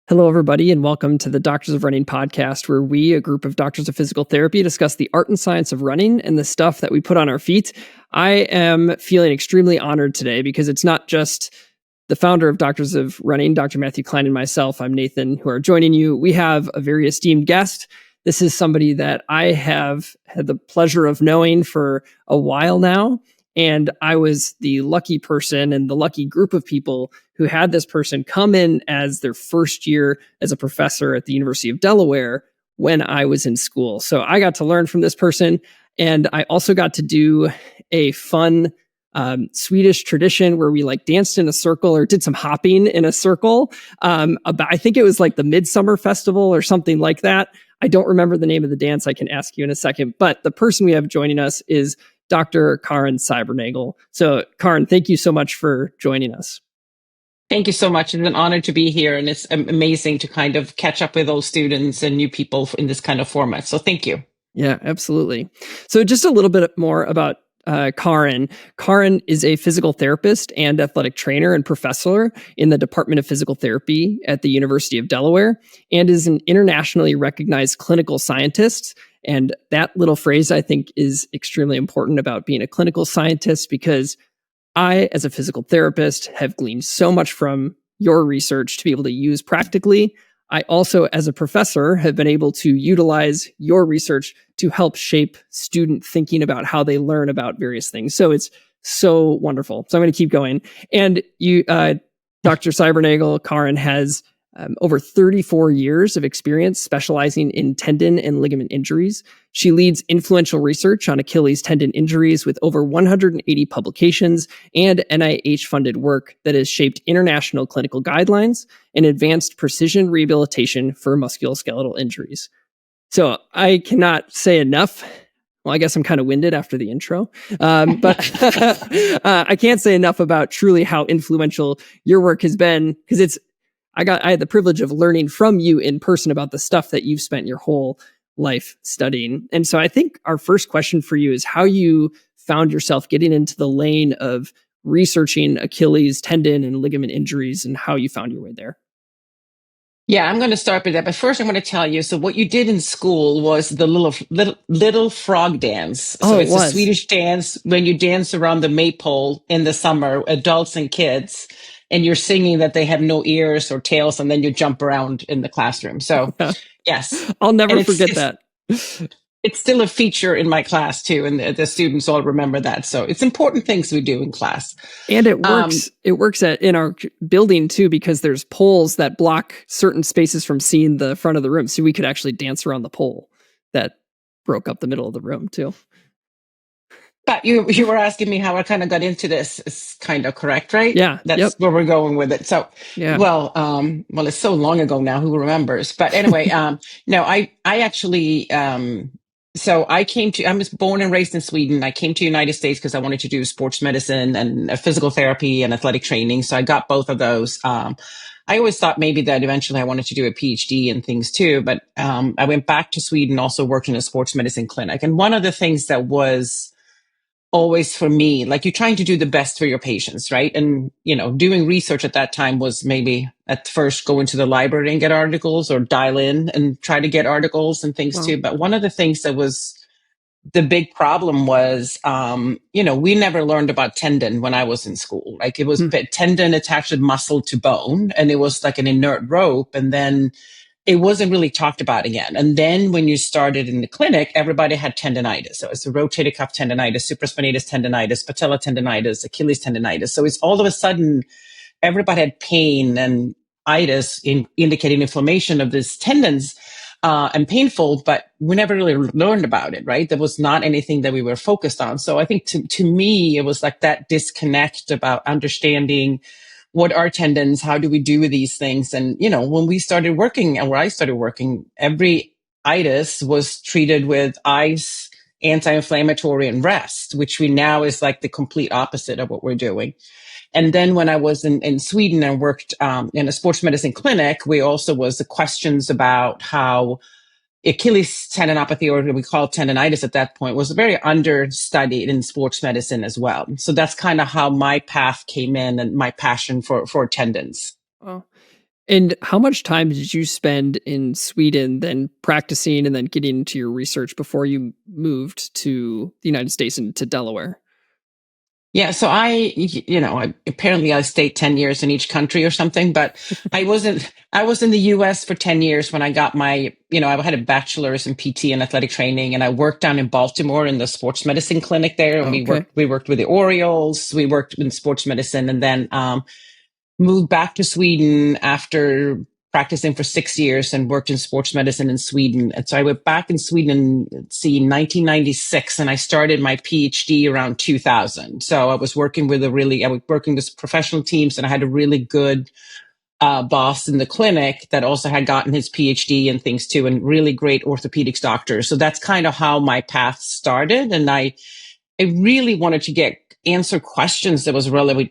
Hello, everybody, and welcome to the Doctors of Running podcast, where we, a group of doctors of physical therapy, discuss the art and science of running and the stuff that we put on our feet. I am feeling extremely honored today because it's not just the founder of Doctors of Running, Dr. Matthew Klein, and myself, I'm Nathan, who are joining you. We have a very esteemed guest. This is somebody that I have had the pleasure of knowing for a while now. And I was the lucky person and the lucky group of people who had this person come in as their first year as a professor at the University of Delaware when I was in school. So I got to learn from this person. And I also got to do a fun Swedish tradition where we like danced in a circle or did some hopping in a circle. I think it was like the Midsummer Festival or something like that. I don't remember the name of the dance. I can ask you in a second. But the person we have joining us is Dr. Karin Sibernagel. So, Karin, thank you so much for joining us. Thank you so much. It's an honor to be here, and it's amazing to kind of catch up with those students and new people in this kind of format. So thank you. Yeah, absolutely. So just a little bit more about Karin. Karin is a physical therapist and athletic trainer and professor in the Department of Physical Therapy at the University of Delaware and is an internationally recognized clinical scientist. And that little phrase, I think, is extremely important about being a clinical scientist because I, as a physical therapist, have gleaned so much from your research to be able to use practically. I also, as a professor, have been able to utilize your research to help shape student thinking about how they learn about various things. So it's so wonderful. So I'm going to keep going. And you, Dr. Sibernagel, Karin has over 34 years of experience specializing in tendon and ligament injuries. She leads influential research on Achilles tendon injuries with over 180 publications and NIH-funded work that has shaped international clinical guidelines and advanced precision rehabilitation for musculoskeletal injuries. So I cannot say enough. Well, I guess I'm kind of winded after the intro, but I can't say enough about truly how influential your work has been because I had the privilege of learning from you in person about the stuff that you've spent your whole life studying. And so I think our first question for you is how you found yourself getting into the lane of researching Achilles tendon and ligament injuries and how you found your way there. Yeah, I'm going to start with that. But first, I'm going to tell you. So, what you did in school was the little frog dance. So, it's a Swedish dance when you dance around the maypole in the summer, adults and kids, and you're singing that they have no ears or tails, and then you jump around in the classroom. So, yes, I'll never forget that. It's still a feature in my class too, and the students all remember that. So it's important things we do in class. And it works. It works in our building too, because there's poles that block certain spaces from seeing the front of the room. So we could actually dance around the pole that broke up the middle of the room too. But you were asking me how I kind of got into this. Is kind of correct, right? Yeah, that's where we're going with it. So, yeah. Well, it's so long ago now. Who remembers? But anyway, no, I actually. So I was born and raised in Sweden. I came to United States because I wanted to do sports medicine and physical therapy and athletic training. So I got both of those. I always thought maybe that eventually I wanted to do a PhD and things too. But I went back to Sweden, also worked in a sports medicine clinic. And one of the things that was always for me, like you're trying to do the best for your patients, right? And, doing research at that time was maybe at first go into the library and get articles or dial in and try to get articles and things too. But one of the things that was the big problem was, we never learned about tendon when I was in school. Like it was tendon attached with muscle to bone, and it was like an inert rope. And then it wasn't really talked about again. And then when you started in the clinic, everybody had tendonitis. So it's a rotator cuff tendonitis, supraspinatus tendonitis, patella tendonitis, Achilles tendonitis. So it's all of a sudden, everybody had pain and itis indicating inflammation of these tendons and painful, but we never really learned about it, right? There was not anything that we were focused on. So I think to me, it was like that disconnect about understanding what are tendons? How do we do with these things? And, when we started working and where I started working, every itis was treated with ice, anti-inflammatory, and rest, which we now is like the complete opposite of what we're doing. And then when I was in Sweden and worked in a sports medicine clinic, we also was the questions about how Achilles tendinopathy, or what we call tendonitis at that point, was very understudied in sports medicine as well. So that's kind of how my path came in and my passion for tendons. Oh. And how much time did you spend in Sweden, then practicing and then getting into your research before you moved to the United States and to Delaware? Yeah, so apparently I stayed 10 years in each country or something, but I was in the US for 10 years when I got I had a bachelor's in PT and athletic training, and I worked down in Baltimore in the sports medicine clinic there. And Okay. we worked with the Orioles, we worked in sports medicine, and then, moved back to Sweden after practicing for 6 years and worked in sports medicine in Sweden. And so I went back in Sweden, let's see, 1996, and I started my PhD around 2000. So I was working with professional teams, and I had a really good boss in the clinic that also had gotten his PhD and things too, and really great orthopedics doctors. So that's kind of how my path started. And I really wanted to answer questions that was related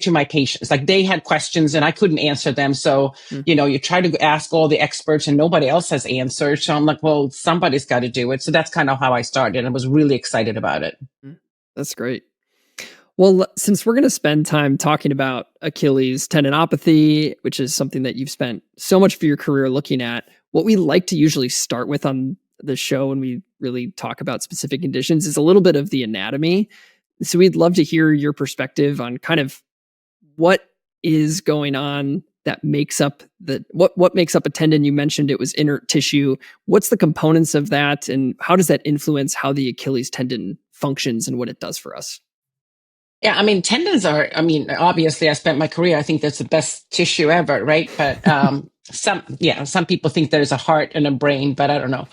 to my patients. Like, they had questions and I couldn't answer them. So, Mm. you try to ask all the experts and nobody else has answers. So I'm like, well, somebody's got to do it. So that's kind of how I started. I was really excited about it. Mm. That's great. Well, since we're going to spend time talking about Achilles tendinopathy, which is something that you've spent so much of your career looking at, what we like to usually start with on the show when we really talk about specific conditions is a little bit of the anatomy. So we'd love to hear your perspective on kind of what is going on that makes up what makes up a tendon. You mentioned it was inert tissue. What's the components of that, and how does that influence how the Achilles tendon functions and what it does for us? Yeah, I mean, obviously I spent my career, I think that's the best tissue ever, right? But some people think there's a heart and a brain, but I don't know.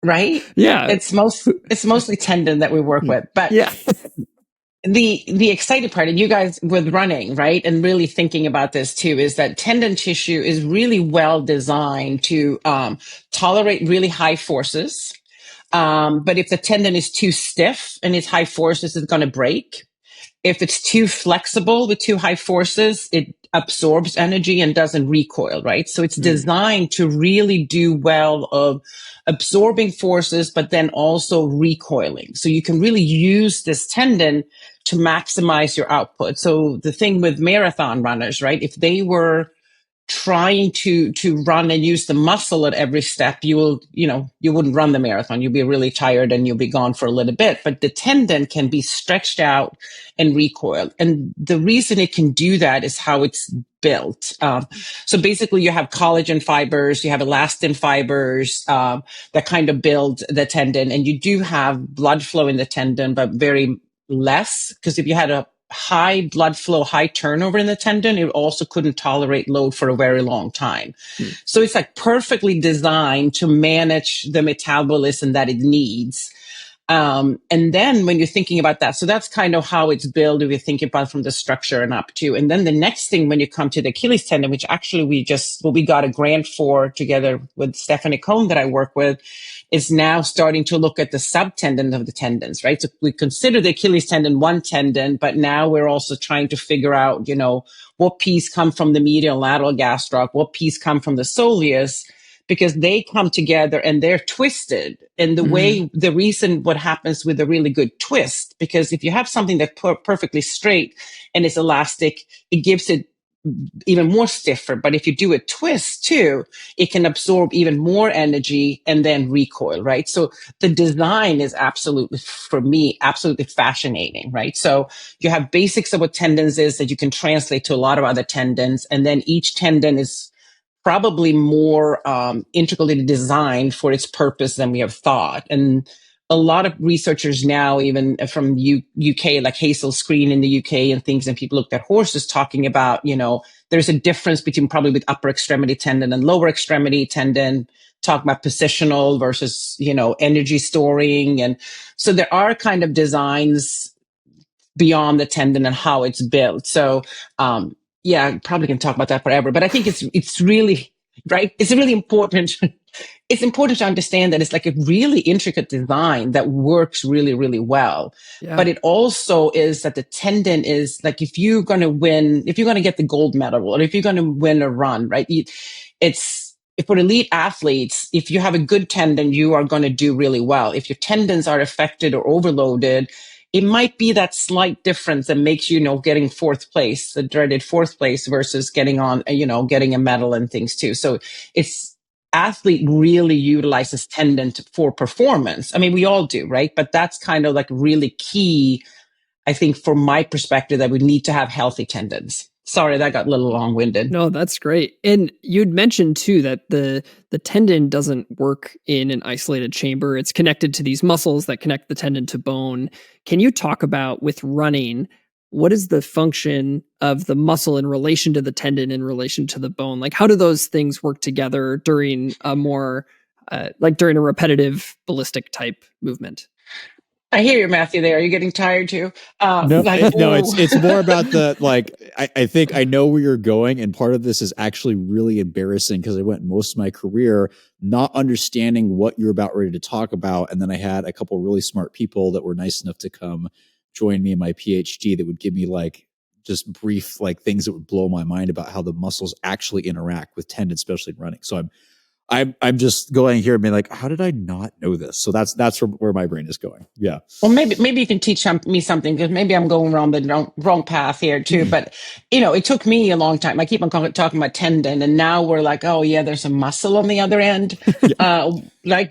Right? Yeah. It's mostly tendon that we work with. But Yeah. the exciting part, and you guys with running, right, and really thinking about this too, is that tendon tissue is really well designed to tolerate really high forces. But if the tendon is too stiff and it's high forces, it's going to break. If it's too flexible with too high forces, it absorbs energy and doesn't recoil, right? So it's designed to really do well of absorbing forces, but then also recoiling. So you can really use this tendon to maximize your output. So the thing with marathon runners, right? If they were trying to run and use the muscle at every step, you wouldn't run the marathon. You'll be really tired and you'll be gone for a little bit. But the tendon can be stretched out and recoiled. And the reason it can do that is how it's built. So basically you have collagen fibers, you have elastin fibers that kind of build the tendon, and you do have blood flow in the tendon, but very less, because if you had a high blood flow, high turnover in the tendon, it also couldn't tolerate load for a very long time. So it's like perfectly designed to manage the metabolism that it needs. And then when you're thinking about that, so that's kind of how it's built if you're thinking about from the structure and up to. And then the next thing, when you come to the Achilles tendon, which actually we got a grant for together with Stephanie Cohn that I work with, is now starting to look at the subtendon of the tendons, right? So we consider the Achilles tendon one tendon, but now we're also trying to figure out, what piece come from the medial and lateral gastroc, what piece come from the soleus, because they come together and they're twisted. And the reason what happens with a really good twist, because if you have something that's perfectly straight and it's elastic, it gives it even more stiffer. But if you do a twist too, it can absorb even more energy and then recoil, right? So the design is absolutely, for me, absolutely fascinating, right? So you have basics of what tendons is that you can translate to a lot of other tendons. And then each tendon is probably more integrally designed for its purpose than we have thought. And a lot of researchers now, even from UK, like Hazel Screen in the UK and things, and people looked at horses talking about, there's a difference between probably with upper extremity tendon and lower extremity tendon, talk about positional versus, energy storing. And so there are kind of designs beyond the tendon and how it's built. So, yeah, I probably can talk about that forever, but I think it's really, right. It's really important. It's important to understand that it's like a really intricate design that works really, really well. Yeah. But it also is that the tendon is like, if you're going to get the gold medal, or if you're going to win a run, right? For elite athletes, if you have a good tendon, you are going to do really well. If your tendons are affected or overloaded, it might be that slight difference that makes you, getting fourth place, the dreaded fourth place versus getting on, getting a medal and things too. So it's athlete really utilizes tendon for performance. I mean, we all do, right? But that's kind of like really key, I think, from my perspective, that we need to have healthy tendons. Sorry, that got a little long-winded. No, that's great. And you'd mentioned too that the tendon doesn't work in an isolated chamber. It's connected to these muscles that connect the tendon to bone. Can you talk about, with running, what is the function of the muscle in relation to the tendon, in relation to the bone? Like, how do those things work together during a more during a repetitive ballistic type movement? I hear you, Matthew. There, are you getting tired too? No, no, Ooh. it's more about the I think I know where you're going, and part of this is actually really embarrassing because I went most of my career not understanding what you're about ready to talk about, and then I had a couple really smart people that were nice enough to come join me in my PhD that would give me just brief things that would blow my mind about how the muscles actually interact with tendons, especially in running. So I'm just going here and being like, how did I not know this? So that's where my brain is going. Yeah. Well, maybe you can teach me something, because maybe I'm going around the wrong path here too. But it took me a long time. I keep on talking about tendon, and now we're like, oh yeah, there's a muscle on the other end. Yeah.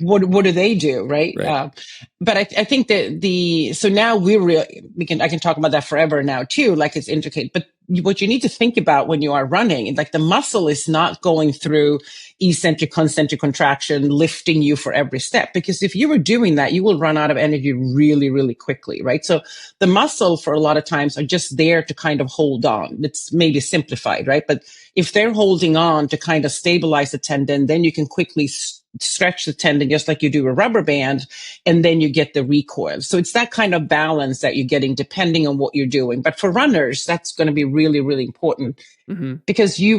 What do they do, right? Right. But I think that so now I can talk about that forever now too. Like, it's intricate, but what you need to think about when you are running, like, the muscle is not going through eccentric, concentric contraction, lifting you for every step. Because if you were doing that, you will run out of energy really, really quickly, right? So the muscle, for a lot of times, are just there to kind of hold on. It's maybe simplified, right? But if they're holding on to kind of stabilize the tendon, then you can quickly stretch the tendon just like you do a rubber band, and then you get the recoil. So it's that kind of balance that you're getting depending on what you're doing. But for runners, that's going to be really, really important. Mm-hmm. Because you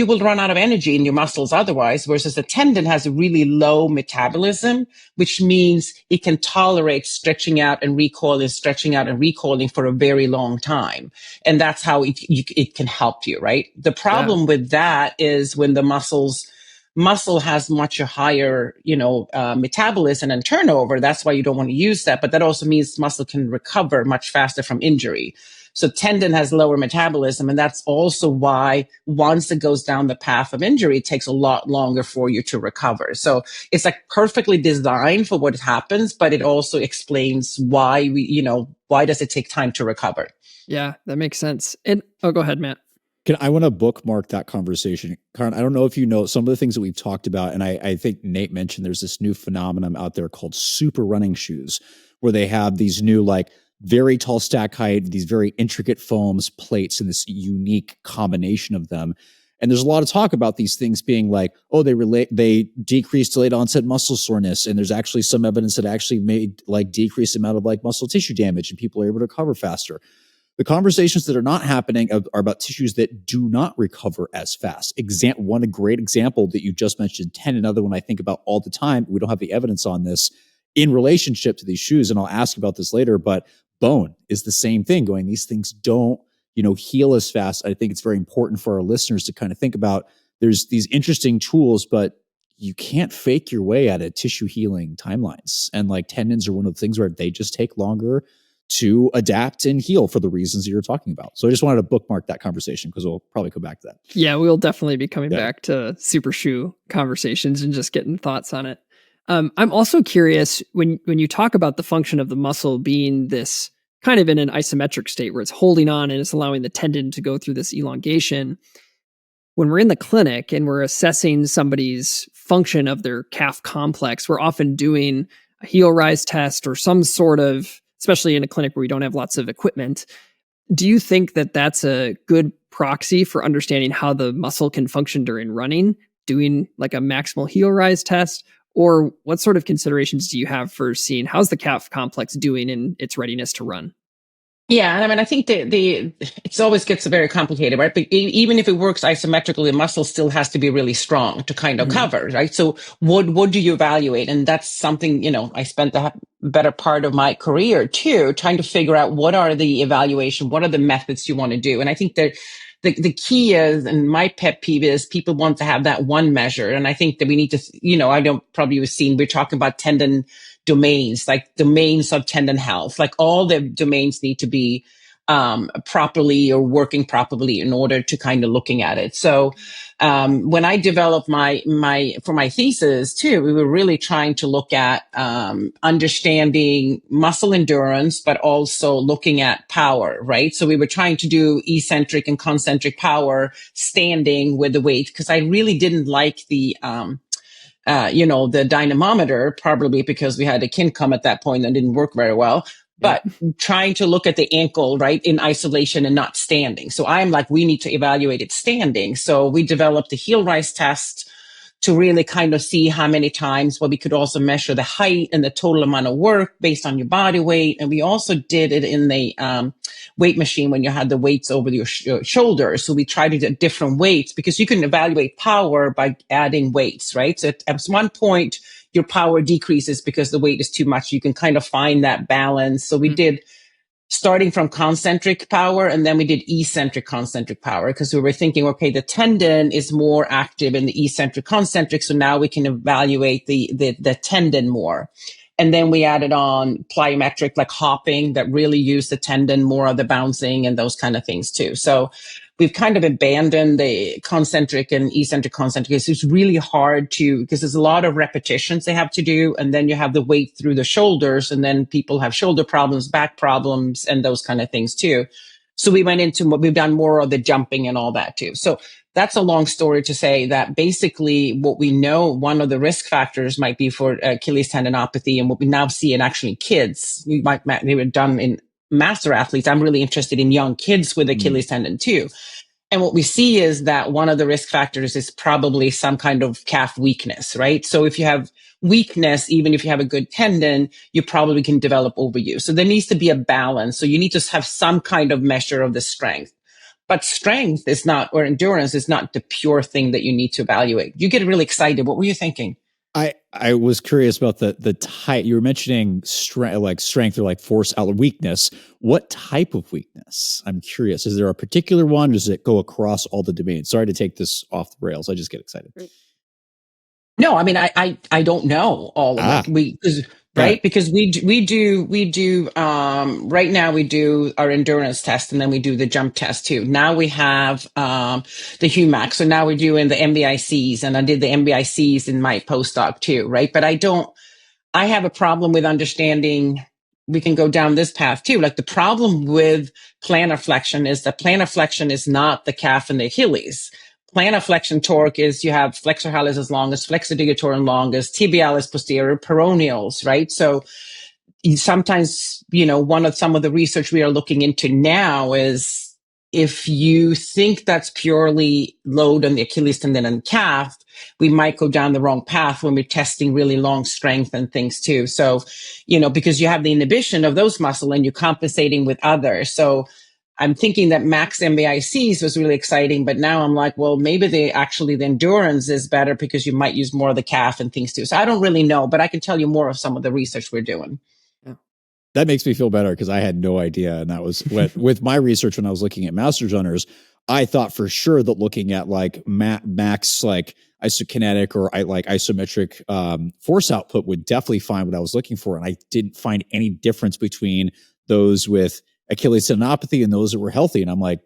will run out of energy in your muscles otherwise, versus the tendon has a really low metabolism, which means it can tolerate stretching out and recoiling, stretching out and recoiling for a very long time. And that's how it can help you, right? The problem with that is when the muscle has much a higher, metabolism and turnover. That's why you don't want to use that. But that also means muscle can recover much faster from injury. So tendon has lower metabolism, and that's also why once it goes down the path of injury, it takes a lot longer for you to recover. So it's perfectly designed for what happens, but it also explains why why does it take time to recover? Yeah, that makes sense. And go ahead, Matt. I want to bookmark that conversation. Karin, I don't know if you know some of the things that we've talked about, and I think Nate mentioned there's this new phenomenon out there called super running shoes, where they have these new very tall stack height, these very intricate foams, plates, and this unique combination of them. And there's a lot of talk about these things being they decrease delayed onset muscle soreness. And there's actually some evidence that actually made decreased amount of muscle tissue damage, and people are able to recover faster. The conversations that are not happening are about tissues that do not recover as fast. One great example that you just mentioned, tendon, another one I think about all the time. We don't have the evidence on this in relationship to these shoes, and I'll ask about this later, but bone is the same thing going. These things don't, heal as fast. I think it's very important for our listeners to kind of think about there's these interesting tools, but you can't fake your way out of tissue healing timelines. And tendons are one of the things where they just take longer to adapt and heal for the reasons that you're talking about. So I just wanted to bookmark that conversation because we'll probably come back to that. Yeah, we'll definitely be coming back to super shoe conversations and just getting thoughts on it. I'm also curious when you talk about the function of the muscle being this kind of in an isometric state where it's holding on and it's allowing the tendon to go through this elongation. When we're in the clinic and we're assessing somebody's function of their calf complex, we're often doing a heel rise test or some sort of, especially in a clinic where we don't have lots of equipment. Do you think that that's a good proxy for understanding how the muscle can function during running, doing a maximal heel rise test? Or what sort of considerations do you have for seeing how's the calf complex doing in its readiness to run? Yeah, I mean, I think it always gets very complicated, right? But even if it works isometrically, the muscle still has to be really strong to kind of cover, right? So what do you evaluate? And that's something, I spent the better part of my career too, trying to figure out what are the evaluation, what are the methods you want to do. And I think that the key is, and my pet peeve is, people want to have that one measure. And I think that we need to, I don't probably have seen, we're talking about tendon domains, like domains of tendon health. Like all the domains need to be properly or working properly in order to kind of looking at it. So when I developed for my thesis too, we were really trying to look at understanding muscle endurance, but also looking at power, right? So we were trying to do eccentric and concentric power standing with the weight, because I really didn't like the the dynamometer, probably because we had a kin come at that point that didn't work very well. But trying to look at the ankle, right, in isolation and not standing. So I'm like, we need to evaluate it standing. So we developed the heel rise test to really kind of see how many times, but we could also measure the height and the total amount of work based on your body weight. And we also did it in the weight machine when you had the weights over your shoulders. So we tried to do different weights, because you can evaluate power by adding weights, right? So at one point, your power decreases because the weight is too much. You can kind of find that balance. So we did starting from concentric power, and then we did eccentric concentric power, because we were thinking, okay, the tendon is more active in the eccentric concentric. So now we can evaluate the tendon more. And then we added on plyometric, like hopping, that really used the tendon more of the bouncing and those kind of things too. So we've kind of abandoned the concentric and eccentric concentric. It's really hard because there's a lot of repetitions they have to do. And then you have the weight through the shoulders, and then people have shoulder problems, back problems, and those kind of things too. So we went into we've done more of the jumping and all that too. So that's a long story to say that basically what we know, one of the risk factors might be for Achilles tendinopathy, and what we now see in actually kids, they were done in master athletes. I'm really interested in young kids with Achilles tendon too. And what we see is that one of the risk factors is probably some kind of calf weakness, right? So if you have weakness, even if you have a good tendon, you probably can develop overuse. So there needs to be a balance. So you need to have some kind of measure of the strength. But strength is not, or endurance is not the pure thing that you need to evaluate. You get really excited. What were you thinking? I was curious about the type. You were mentioning strength or like force out weakness. What type of weakness? I'm curious. Is there a particular one? Does it go across all the domains? Sorry to take this off the rails. I just get excited. No, I mean, I don't know all of it. Right? Because we do right now we do our endurance test, and then we do the jump test too. Now we have the HUMAC. So now we're doing the MBICs, and I did the MBICs in my postdoc too, right? But I have a problem with understanding. We can go down this path too. Like the problem with plantar flexion is that plantar flexion is not the calf and the Achilles. Plantar flexion torque is you have flexor hallucis as longest, flexor digitorum longest, tibialis posterior, peroneals, right? So sometimes, some of the research we are looking into now is if you think that's purely load on the Achilles tendon and calf, we might go down the wrong path when we're testing really long strength and things too. So, because you have the inhibition of those muscle and you're compensating with others. So I'm thinking that max MBICs was really exciting, but now I'm like, well, maybe the endurance is better because you might use more of the calf and things too. So I don't really know, but I can tell you more of some of the research we're doing. That makes me feel better because I had no idea. And that was with my research when I was looking at master's runners, I thought for sure that looking at like max, like isokinetic or isometric force output would definitely find what I was looking for. And I didn't find any difference between those with Achilles tendinopathy and those that were healthy. And I'm like,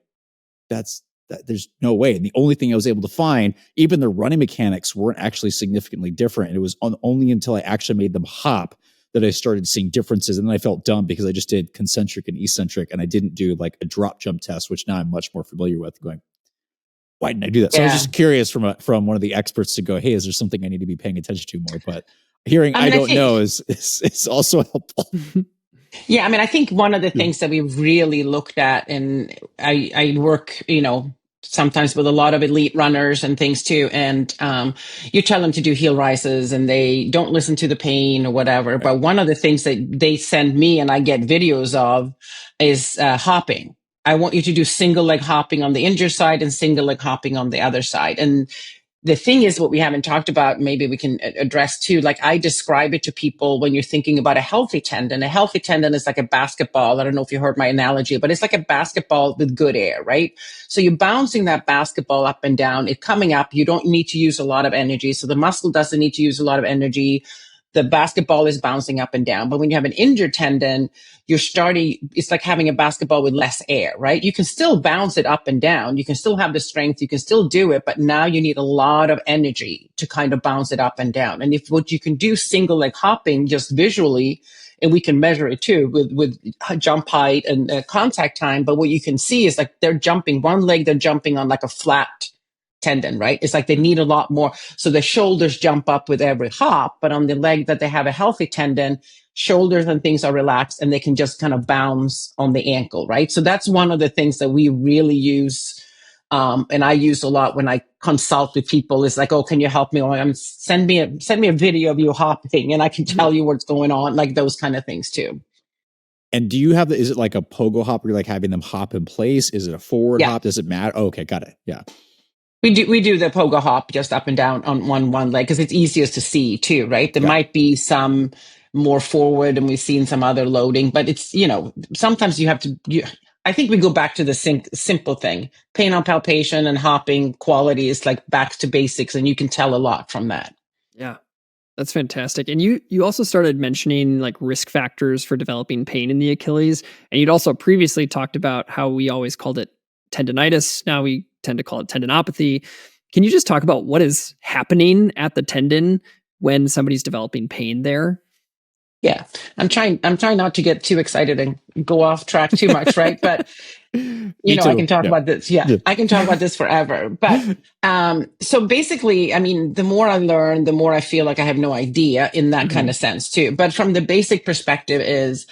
there's no way. And the only thing I was able to find, even the running mechanics weren't actually significantly different. And it was only until I actually made them hop that I started seeing differences. And then I felt dumb because I just did concentric and eccentric, and I didn't do like a drop jump test, which now I'm much more familiar with, going, why didn't I do that? So I was just curious from one of the experts to go, hey, is there something I need to be paying attention to more? But hearing I don't know is also helpful. Yeah, I mean, I think one of the things that we really looked at, and I work, sometimes with a lot of elite runners and things too, and you tell them to do heel rises and they don't listen to the pain or whatever. Right. But one of the things that they send me and I get videos of is hopping. I want you to do single leg hopping on the injured side and single leg hopping on the other side. And the thing is, what we haven't talked about, maybe we can address too, like I describe it to people when you're thinking about a healthy tendon. A healthy tendon is like a basketball. I don't know if you heard my analogy, but it's like a basketball with good air, right? So you're bouncing that basketball up and down. It's coming up. You don't need to use a lot of energy. So the muscle doesn't need to use a lot of energy. the basketball is bouncing up and down. But when you have an injured tendon, it's like having a basketball with less air, right? You can still bounce it up and down. You can still have the strength. You can still do it, but now you need a lot of energy to kind of bounce it up and down. And if what you can do single leg hopping just visually, and we can measure it too with jump height and contact time. But what you can see is like they're jumping one leg, they're jumping on like a flat tendon, right? It's like they need a lot more. So the shoulders jump up with every hop, but on the leg that they have a healthy tendon, shoulders and things are relaxed and they can just kind of bounce on the ankle, right? So that's one of the things that we really use. And I use a lot when I consult with people is like, oh, can you help me? Or send me a video of you hopping and I can tell you what's going on, like those kind of things too. And do you have is it like a pogo hop where you're like having them hop in place? Is it a forward hop? Does it matter? Oh, okay, got it. Yeah. We do the pogo hop just up and down on one leg because it's easiest to see too, right? There might be some more forward and we've seen some other loading, but it's, sometimes you have to, I think we go back to the simple thing. Pain on palpation and hopping quality is like back to basics and you can tell a lot from that. Yeah, that's fantastic. And you also started mentioning like risk factors for developing pain in the Achilles. And you'd also previously talked about how we always called it tendonitis. Now we tend to call it tendinopathy. Can you just talk about what is happening at the tendon when somebody's developing pain there? Yeah, I'm trying not to get too excited and go off track too much, right? But I can talk about this. Yeah, I can talk about this forever. But so basically, I mean, the more I learn, the more I feel like I have no idea in that kind of sense too. But from the basic perspective is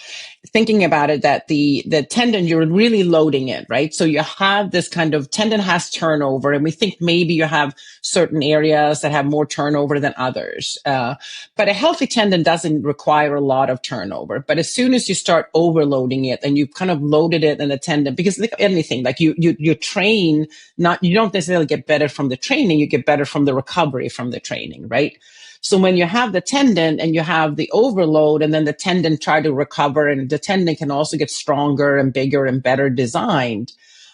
thinking about it that the tendon, you're really loading it, right? So you have this kind of tendon has turnover, and we think maybe you have certain areas that have more turnover than others. But a healthy tendon doesn't require a lot of turnover. But as soon as you start overloading it and you've kind of loaded it in the tendon, because like anything, like you train, you don't necessarily get better from the training, you get better from the recovery from the training, right? So when you have the tendon and you have the overload and then the tendon try to recover, and the tendon can also get stronger and bigger and better designed.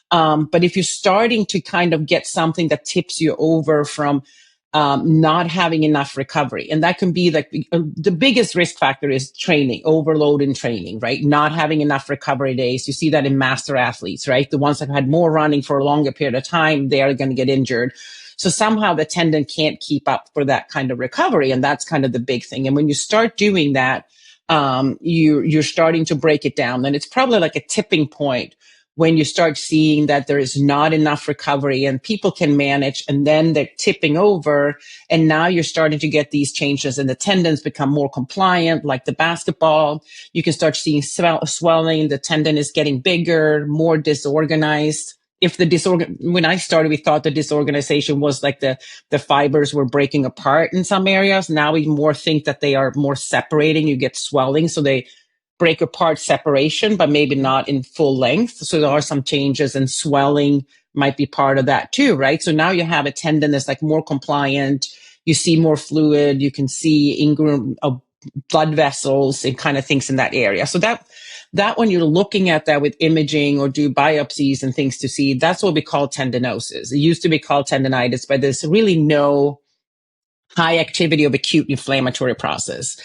But if you're starting to kind of get something that tips you over from not having enough recovery, and that can be like the biggest risk factor is training, overload in training, right? Not having enough recovery days. You see that in master athletes, right? The ones that have had more running for a longer period of time, they are going to get injured. So somehow the tendon can't keep up for that kind of recovery. And that's kind of the big thing. And when you start doing that, you're starting to break it down. And it's probably like a tipping point when you start seeing that there is not enough recovery and people can manage, and then they're tipping over. And now you're starting to get these changes and the tendons become more compliant, like the basketball. You can start seeing swelling. The tendon is getting bigger, more disorganized. When I started, we thought the disorganization was like the fibers were breaking apart in some areas. Now we more think that they are more separating. You get swelling. So they break apart separation, but maybe not in full length. So there are some changes, and swelling might be part of that too, right? So now you have a tendon that's like more compliant. You see more fluid. You can see ingrown blood vessels and kind of things in that area. So that when you're looking at that with imaging or do biopsies and things to see, that's what we call tendinosis. It used to be called tendonitis, but there's really no high activity of acute inflammatory process.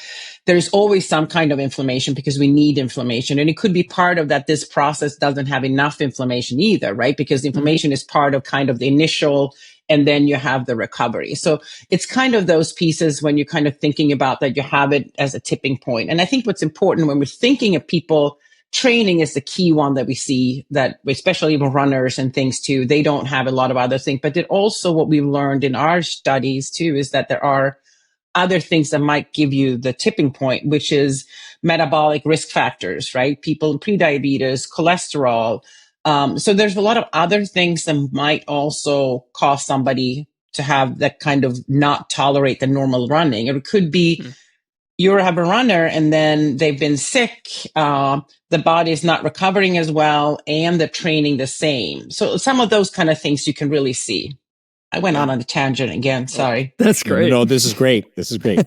There's always some kind of inflammation because we need inflammation. And it could be part of that this process doesn't have enough inflammation either, right? Because inflammation is part of kind of the initial, and then you have the recovery. So it's kind of those pieces when you're kind of thinking about that, you have it as a tipping point. And I think what's important when we're thinking of people, training is the key one that we see, that especially with runners and things too, they don't have a lot of other things. But it also, what we've learned in our studies too, is that there are other things that might give you the tipping point, which is metabolic risk factors, right? People with prediabetes, cholesterol. So there's a lot of other things that might also cause somebody to have that kind of not tolerate the normal running. It could be you have a runner and then they've been sick, the body is not recovering as well, and the training the same. So some of those kind of things you can really see. I went on a tangent again. Sorry. That's great. No, this is great. This is great.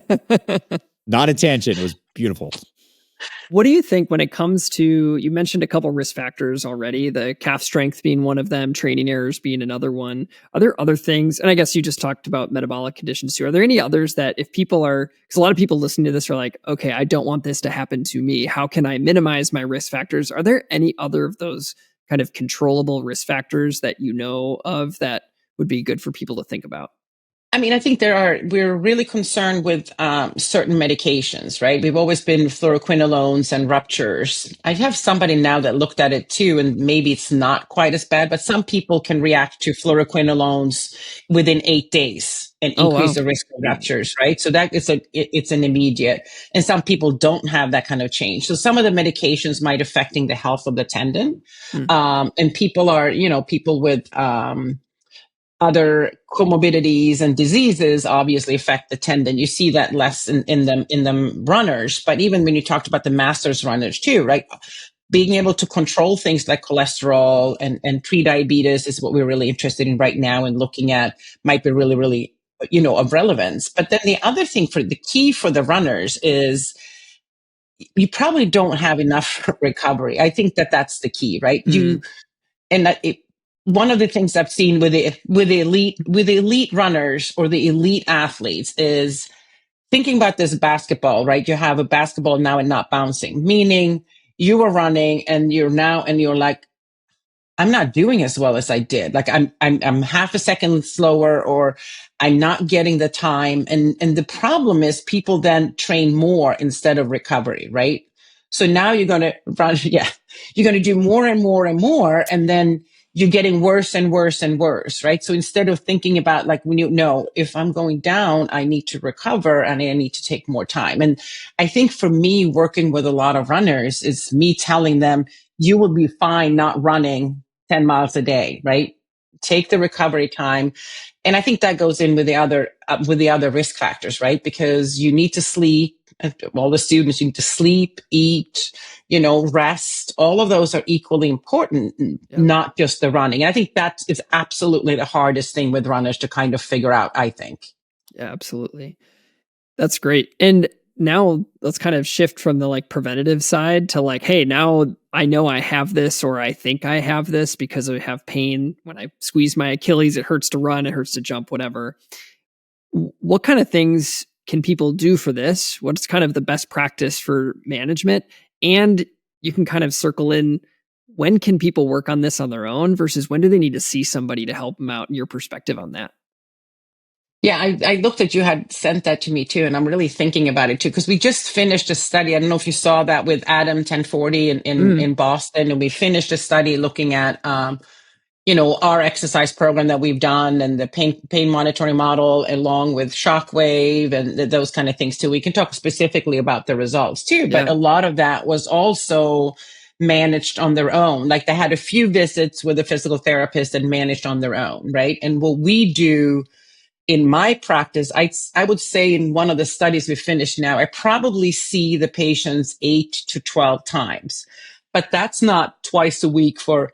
Not a tangent. It was beautiful. What do you think when it comes to, you mentioned a couple risk factors already, the calf strength being one of them, training errors being another one. Are there other things? And I guess you just talked about metabolic conditions too. Are there any others that if people are, because a lot of people listening to this are like, okay, I don't want this to happen to me. How can I minimize my risk factors? Are there any other of those kind of controllable risk factors that you know of that would be good for people to think about? I mean, I think we're really concerned with certain medications, right? We've always been fluoroquinolones and ruptures. I have somebody now that looked at it too, and maybe it's not quite as bad, but some people can react to fluoroquinolones within 8 days and increase the risk of ruptures, right? So that it's an immediate, and some people don't have that kind of change. So some of the medications might affecting the health of the tendon. And people are, people with, other comorbidities and diseases obviously affect the tendon. You see that less in them runners, but even when you talked about the masters runners too, right? Being able to control things like cholesterol and pre-diabetes is what we're really interested in right now, and looking at might be really, really, of relevance. But then the other thing for the key for the runners is you probably don't have enough recovery. I think that's the key, right? One of the things I've seen with the elite runners or the elite athletes is thinking about this basketball, right? You have a basketball now and not bouncing, meaning you were running and you're like, I'm not doing as well as I did. Like I'm half a second slower, or I'm not getting the time. And the problem is people then train more instead of recovery, right? So now you're going to run. Yeah. You're going to do more and more and more. And then you're getting worse and worse and worse, right? So instead of thinking about like, if I'm going down, I need to recover and I need to take more time. And I think for me, working with a lot of runners is me telling them, you will be fine not running 10 miles a day, right? Take the recovery time. And I think that goes in with the other risk factors, right? Because you need to sleep. All the students, you need to sleep, eat, rest. All of those are equally important, not just the running. I think that is absolutely the hardest thing with runners to kind of figure out, I think. Yeah, absolutely. That's great. And now let's kind of shift from the like preventative side to like, hey, now I know I have this, or I think I have this because I have pain when I squeeze my Achilles. It hurts to run, it hurts to jump, whatever. What kind of things can people do for this? What's kind of the best practice for management? And you can kind of circle in, when can people work on this on their own versus when do they need to see somebody to help them out, and your perspective on that? Yeah, I looked at, you had sent that to me too, and I'm really thinking about it too, because we just finished a study. I don't know if you saw that with Adam 1040 in Boston, and we finished a study looking at our exercise program that we've done, and the pain monitoring model, along with shockwave and those kind of things too. We can talk specifically about the results too, but a lot of that was also managed on their own. Like they had a few visits with a physical therapist and managed on their own, right? And what we do in my practice, I would say in one of the studies we finished now, I probably see the patients 8 to 12 times, but that's not twice a week for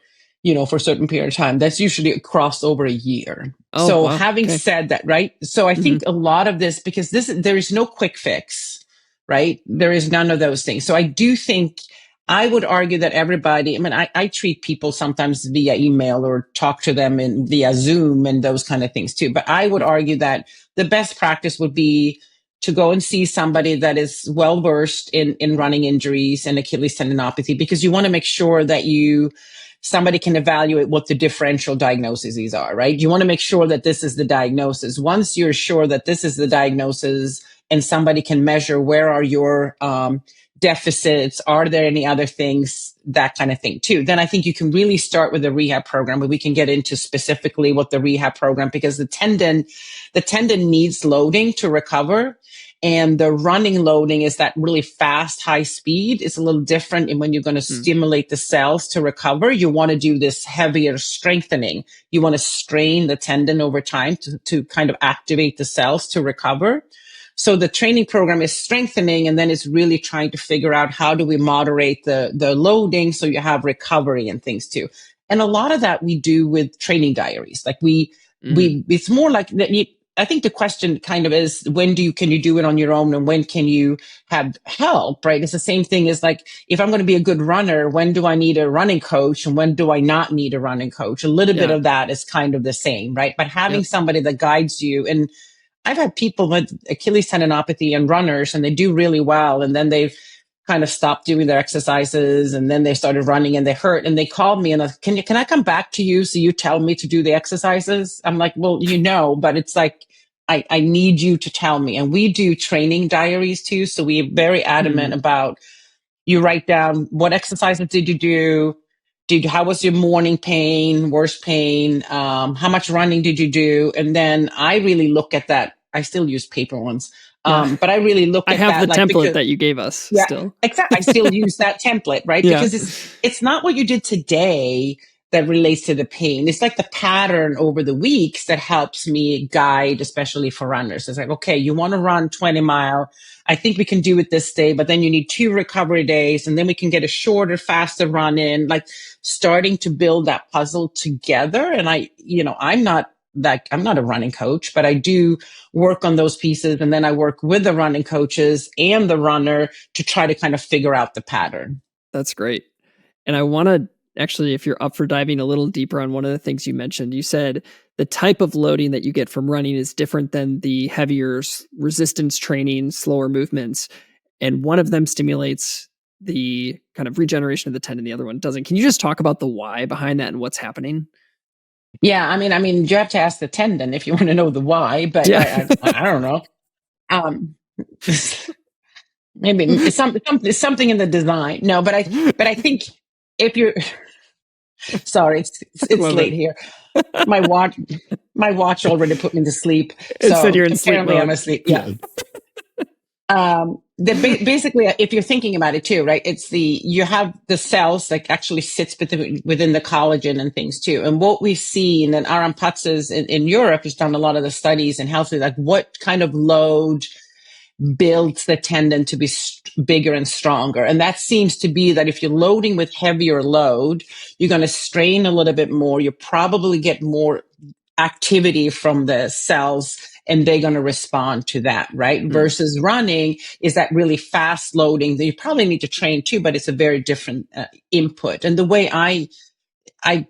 a certain period of time. That's usually across over a year. Oh, so wow. having said that, right? So I think a lot of this, because there is no quick fix, right? There is none of those things. So I do think, I would argue that everybody, I treat people sometimes via email or talk to them via Zoom and those kind of things too. But I would argue that the best practice would be to go and see somebody that is well versed in running injuries and Achilles tendinopathy, because you want to make sure that somebody can evaluate what the differential diagnoses are, right? You want to make sure that this is the diagnosis. Once you're sure that this is the diagnosis and somebody can measure where are your deficits, are there any other things, that kind of thing too, then I think you can really start with a rehab program, but we can get into specifically what the rehab program, because the tendon needs loading to recover. And the running loading is that really fast, high speed. It's a little different. And when you're going to stimulate the cells to recover, you want to do this heavier strengthening. You want to strain the tendon over time to kind of activate the cells to recover. So the training program is strengthening, and then it's really trying to figure out how do we moderate the loading so you have recovery and things too. And a lot of that we do with training diaries. Like it's more like that. I think the question kind of is, can you do it on your own, and when can you have help, right? It's the same thing as like, if I'm going to be a good runner, when do I need a running coach and when do I not need a running coach? A little bit of that is kind of the same, right? But having somebody that guides you, and I've had people with Achilles tendinopathy and runners, and they do really well, and then they've kind of stopped doing their exercises, and then they started running and they hurt, and they called me and can I come back to you so you tell me to do the exercises? I'm like, well, but it's like, I need you to tell me. And we do training diaries too. So we're very adamant about, you write down, what exercises did you do? How was your morning pain, worst pain? How much running did you do? And then I really look at that. I still use paper ones. But I really look at that. I have the template that you gave us still. Exactly. I still use that template, right? Because it's not what you did today that relates to the pain. It's like the pattern over the weeks that helps me guide, especially for runners. It's like, okay, you want to run 20 mile. I think we can do it this day, but then you need 2 recovery days, and then we can get a shorter, faster run in, like starting to build that puzzle together. And I'm not a running coach, but I do work on those pieces. And then I work with the running coaches and the runner to try to kind of figure out the pattern. That's great. And I want to actually, if you're up for diving a little deeper on one of the things you mentioned, you said the type of loading that you get from running is different than the heavier resistance training, slower movements. And one of them stimulates the kind of regeneration of the tendon, the other one doesn't. Can you just talk about the why behind that and what's happening? Yeah, I mean, you have to ask the tendon if you want to know the why, but I don't know. Maybe it's something in the design. No, but I think if you're sorry, it's late here. My watch already put me to sleep. It so said you're in sleep mode. I'm asleep. Yeah. Basically, if you're thinking about it too, right? You have the cells that actually sits within the collagen and things too. And what we've seen, and Aram Patzes in Europe has done a lot of the studies in health, like what kind of load builds the tendon to be bigger and stronger. And that seems to be that if you're loading with heavier load, you're going to strain a little bit more. You probably get more activity from the cells, and they're going to respond to that, right? Versus running is that really fast loading that you probably need to train too, but it's a very different input. And the way I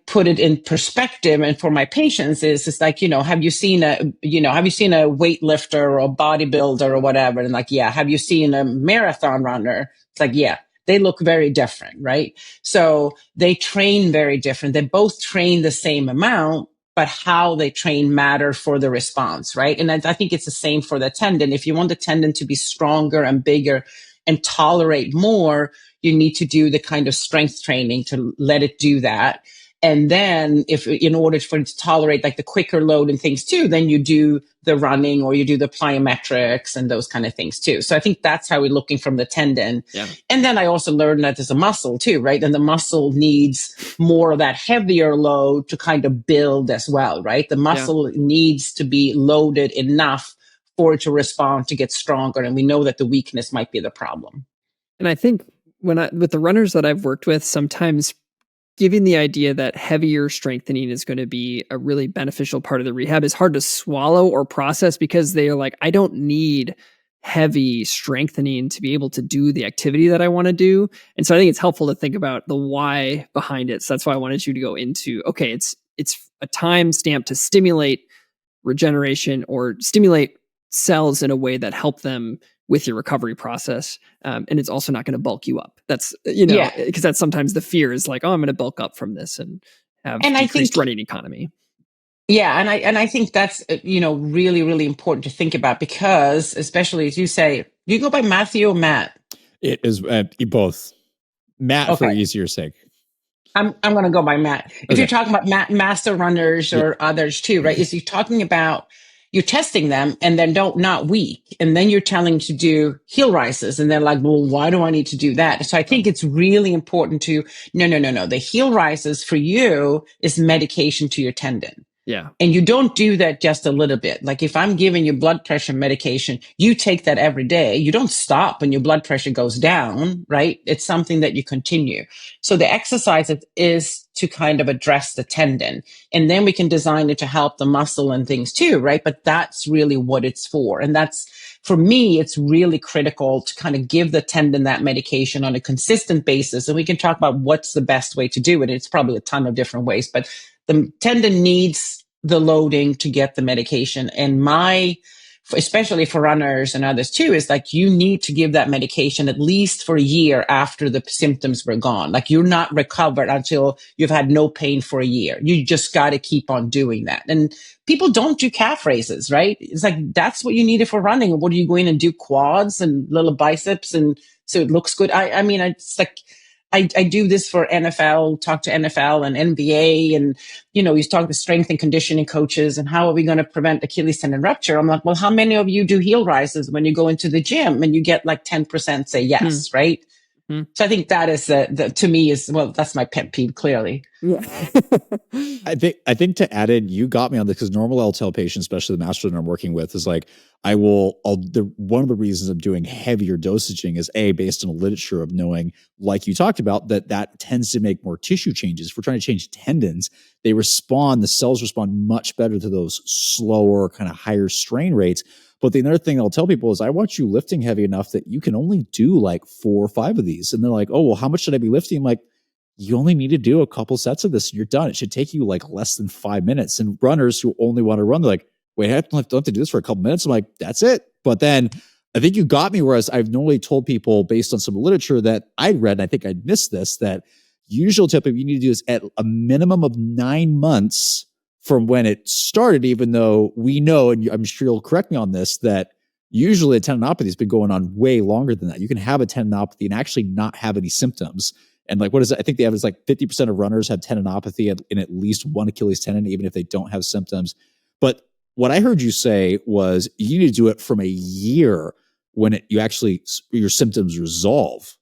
put it in perspective and for my patients is it's like, have you seen a weightlifter or a bodybuilder or whatever? And like, yeah. Have you seen a marathon runner? It's like, yeah, they look very different, right? So they train very different. They both train the same amount, but how they train matter for the response, right? And I think it's the same for the tendon. If you want the tendon to be stronger and bigger and tolerate more, you need to do the kind of strength training to let it do that. And then in order for it to tolerate like the quicker load and things too, then you do the running or you do the plyometrics and those kind of things too. So I think that's how we're looking from the tendon. Yeah. And then I also learned that there's a muscle too, right? And the muscle needs more of that heavier load to kind of build as well, right? The muscle needs to be loaded enough for it to respond, to get stronger. And we know that the weakness might be the problem. And I think with the runners that I've worked with, sometimes giving the idea that heavier strengthening is going to be a really beneficial part of the rehab is hard to swallow or process, because they are like, I don't need heavy strengthening to be able to do the activity that I want to do. And so I think it's helpful to think about the why behind it. So that's why I wanted you to go into, okay, it's a time stamp to stimulate regeneration or stimulate cells in a way that help them with your recovery process. And it's also not going to bulk you up. That's, because that's sometimes the fear is like, oh, I'm going to bulk up from this and have decreased running economy. Yeah. And I think that's, really, really important to think about, because especially as you say, do you go by Matthew or Matt? It is both. Matt, for easier sake. I'm going to go by Matt. If you're talking about master runners or others too, right? Is you're talking about, you're testing them and they're not weak. And then you're telling them to do heel rises. And they're like, well, why do I need to do that? So I think it's really important to, no. The heel rises for you is medication to your tendon. Yeah. And you don't do that just a little bit. Like if I'm giving you blood pressure medication, you take that every day. You don't stop when your blood pressure goes down, right? It's something that you continue. So the exercise is to kind of address the tendon. And then we can design it to help the muscle and things too, right? But that's really what it's for. And that's, for me, it's really critical to kind of give the tendon that medication on a consistent basis. And we can talk about what's the best way to do it. It's probably a ton of different ways, but the tendon needs the loading to get the medication. And especially for runners and others too, is like you need to give that medication at least for a year after the symptoms were gone. Like you're not recovered until you've had no pain for a year. You just got to keep on doing that. And people don't do calf raises, right? It's like, that's what you needed for running. What are you going to do? Quads and little biceps. And so it looks good. I mean, it's like, I do this for NFL, talk to NFL and NBA, and, you talk to strength and conditioning coaches and how are we going to prevent Achilles tendon rupture? I'm like, well, how many of you do heel rises when you go into the gym? And you get like 10% say yes, right? So I think that is to me is, well, that's my pet peeve, clearly. Yeah. I think to add in, you got me on this, because normally I'll tell patients, especially the master that I'm working with, is like, one of the reasons I'm doing heavier dosaging is based on the literature of knowing, like you talked about, that tends to make more tissue changes. If we're trying to change tendons, the cells respond much better to those slower, kind of higher strain rates. But the other thing I'll tell people is I want you lifting heavy enough that you can only do like 4 or 5 of these. And they're like, oh, well, how much should I be lifting? I'm like, you only need to do a couple sets of this and you're done. It should take you like less than 5 minutes. And runners who only want to run, they're like, wait, I don't have to do this for a couple minutes. I'm like, that's it. But then I think you got me, whereas I've normally told people based on some literature that I'd read, and I think I'd missed this, that usual tip of you need to do is at a minimum of 9 months from when it started, even though we know, and I'm sure you'll correct me on this, that usually a tendinopathy has been going on way longer than that. You can have a tendinopathy and actually not have any symptoms. And like, what is it? I think the average is like 50% of runners have tendinopathy in at least one Achilles tendon, even if they don't have symptoms. But what I heard you say was you need to do it from a year when your symptoms resolve.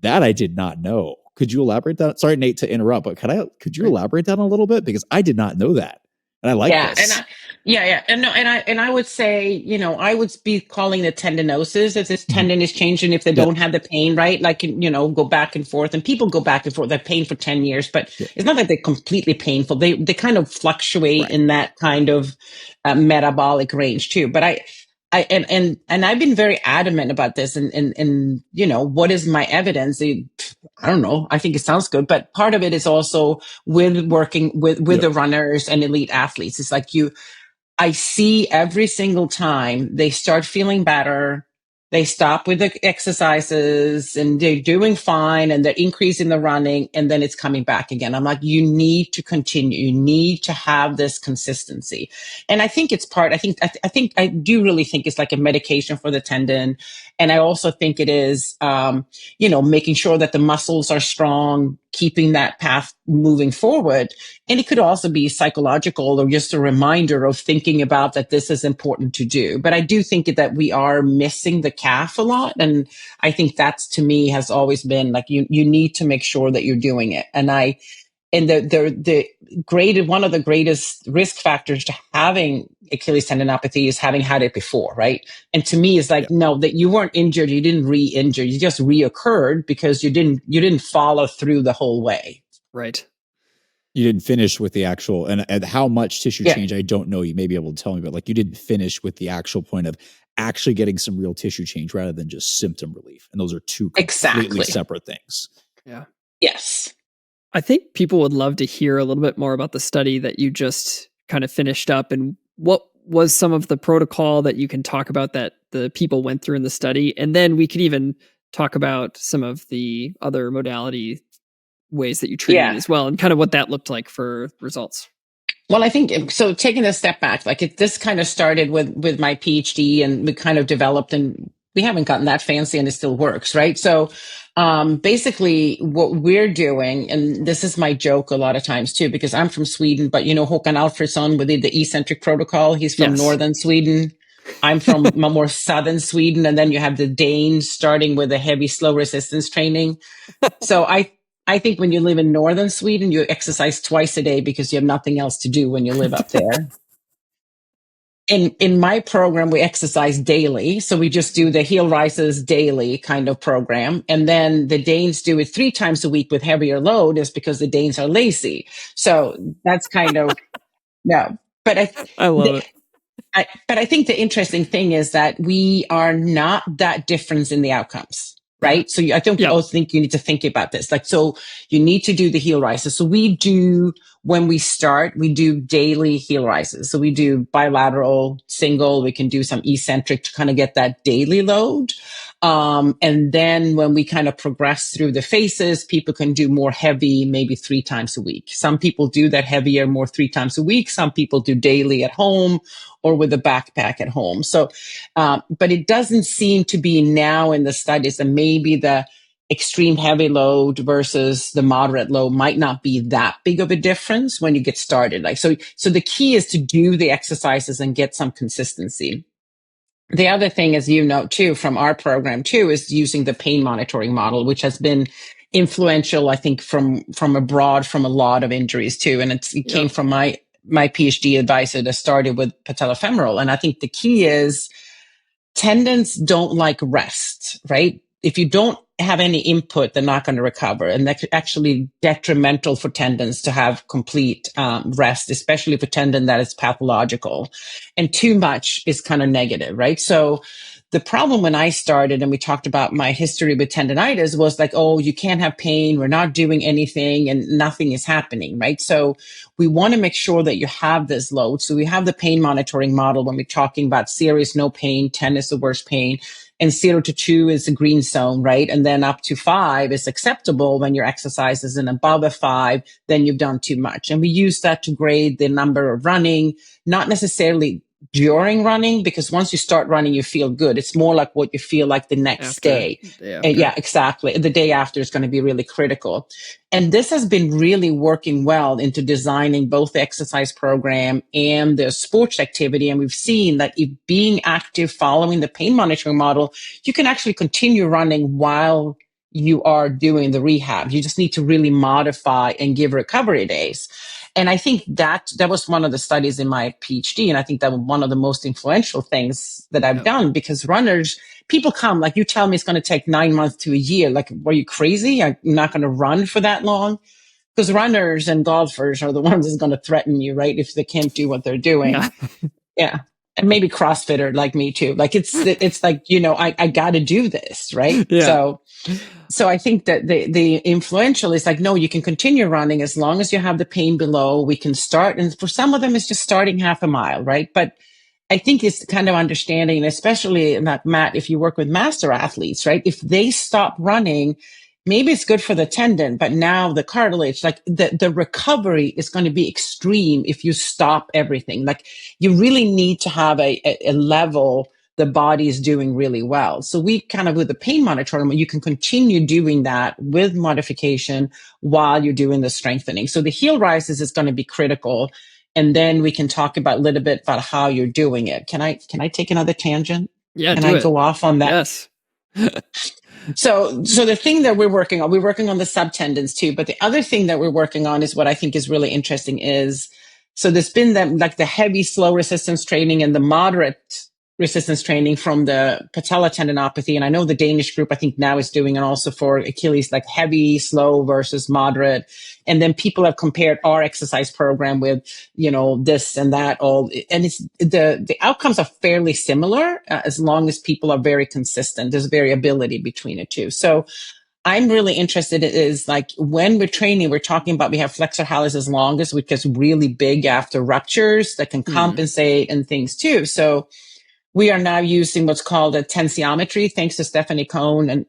That I did not know. Could you elaborate that? Sorry, Nate, to interrupt, but could you elaborate that a little bit? Because I did not know that. And I like this. And I would say, I would be calling it tendinosis if this tendon is changing, if they don't have the pain, right? Like, go back and forth, and people go back and forth. They're pain for 10 years, but it's not like they're completely painful. They kind of fluctuate in that kind of metabolic range too. But and I've been very adamant about this, and what is my evidence? I don't know. I think it sounds good, but part of it is also with working with the runners and elite athletes. It's like I see every single time they start feeling better, they stop with the exercises and they're doing fine and they're increasing the running, and then it's coming back again. I'm like, you need to continue. You need to have this consistency. And I think I do really think it's like a medication for the tendon. And I also think it is, making sure that the muscles are strong, keeping that path moving forward. And it could also be psychological or just a reminder of thinking about that this is important to do. But I do think that we are missing the calf a lot. And I think that's, to me, has always been like, you need to make sure that you're doing it. And one of the greatest risk factors to having Achilles tendinopathy is having had it before, right? And to me, it's like, no, that you weren't injured, you didn't re-injure, you just reoccurred because you didn't follow through the whole way. Right. You didn't finish with the actual, and how much tissue change, I don't know. You may be able to tell me, but like you didn't finish with the actual point of actually getting some real tissue change rather than just symptom relief. And those are two completely separate things. Yeah. Yes. I think people would love to hear a little bit more about the study that you just kind of finished up, and what was some of the protocol that you can talk about that the people went through in the study. And then we could even talk about some of the other modality ways that you treated as well, and kind of what that looked like for results. Well, I think so. Taking a step back, this kind of started with my PhD, and we kind of developed, and we haven't gotten that fancy, and it still works, right? So, basically, what we're doing, and this is my joke a lot of times too, because I'm from Sweden, but Håkan Alfredsson with the eccentric protocol, he's from northern Sweden. I'm from more southern Sweden, and then you have the Danes starting with the heavy, slow resistance training. So I think when you live in northern Sweden, you exercise twice a day because you have nothing else to do when you live up there. In my program, we exercise daily. So we just do the heel rises daily kind of program. And then the Danes do it 3 times a week with heavier load is because the Danes are lazy. So that's kind of, no, but I love it. But I think the interesting thing is that we are not that different in the outcomes, right? So I don't also think you need to think about this. Like, so you need to do the heel rises. So when we start, we do daily heel rises. So we do bilateral, single, we can do some eccentric to kind of get that daily load. And then when we kind of progress through the phases, people can do more heavy, maybe 3 times a week. Some people do that heavier more 3 times a week. Some people do daily at home or with a backpack at home. So, but it doesn't seem to be now in the studies that maybe the extreme heavy load versus the moderate load might not be that big of a difference when you get started. Like, so the key is to do the exercises and get some consistency. The other thing, as you know, too, from our program too, is using the pain monitoring model, which has been influential, I think, from abroad, from a lot of injuries too. And it came from my PhD advisor that started with patellofemoral. And I think the key is tendons don't like rest, right? If you don't have any input, they're not going to recover. And that's actually detrimental for tendons to have complete rest, especially for tendon that is pathological. And too much is kind of negative, right? So the problem when I started and we talked about my history with tendonitis was like, oh, you can't have pain. We're not doing anything and nothing is happening, right? So we want to make sure that you have this load. So we have the pain monitoring model when we're talking about serious, no pain, 10 is the worst pain. And 0 to 2 is the green zone, right? And then up to 5 is acceptable when your exercise is and above a 5, then you've done too much. And we use that to grade the number of running, not necessarily during running, because once you start running, you feel good. It's more like what you feel like the next day. Yeah, exactly. The day after is going to be really critical. And this has been really working well into designing both the exercise program and the sports activity. And we've seen that if being active, following the pain monitoring model, you can actually continue running while you are doing the rehab. You just need to really modify and give recovery days. And I think that was one of the studies in my PhD. And I think that was one of the most influential things that I've done, because runners, people come, like, you tell me it's going to take 9 months to a year. Like, were you crazy? I'm not going to run for that long. Because runners and golfers are the ones that's going to threaten you, right? If they can't do what they're doing. Yeah. And maybe CrossFitter like me too. Like, it's like, you know, I got to do this, right? Yeah. So I think that the influential is like, no, you can continue running as long as you have the pain below. We can start. And for some of them, it's just starting half a mile, right? But I think it's kind of understanding, especially like Matt, if you work with master athletes, right? If they stop running, maybe it's good for the tendon, but now the cartilage, like the recovery is going to be extreme if you stop everything. Like, you really need to have a level the body is doing really well. So we kind of, with the pain monitoring, you can continue doing that with modification while you're doing the strengthening. So the heel rises is going to be critical. And then we can talk about a little bit about how you're doing it. Can I take another tangent? Yeah. Can I go off on that? Yes. So the thing that we're working on the subtendons too. But the other thing that we're working on is what I think is really interesting is, so there's been the heavy, slow resistance training and the moderate resistance training from the patella tendinopathy. And I know the Danish group, I think now is doing it also for Achilles, like heavy, slow versus moderate. And then people have compared our exercise program with, you know, this and that all. And it's the outcomes are fairly similar as long as people are very consistent. There's variability between the two. So I'm really interested is like, when we're training, we're talking about, we have flexor hallucis longus, which is really big after ruptures that can compensate and things too. So we are now using what's called a tensiometry, thanks to Stephanie Cohn and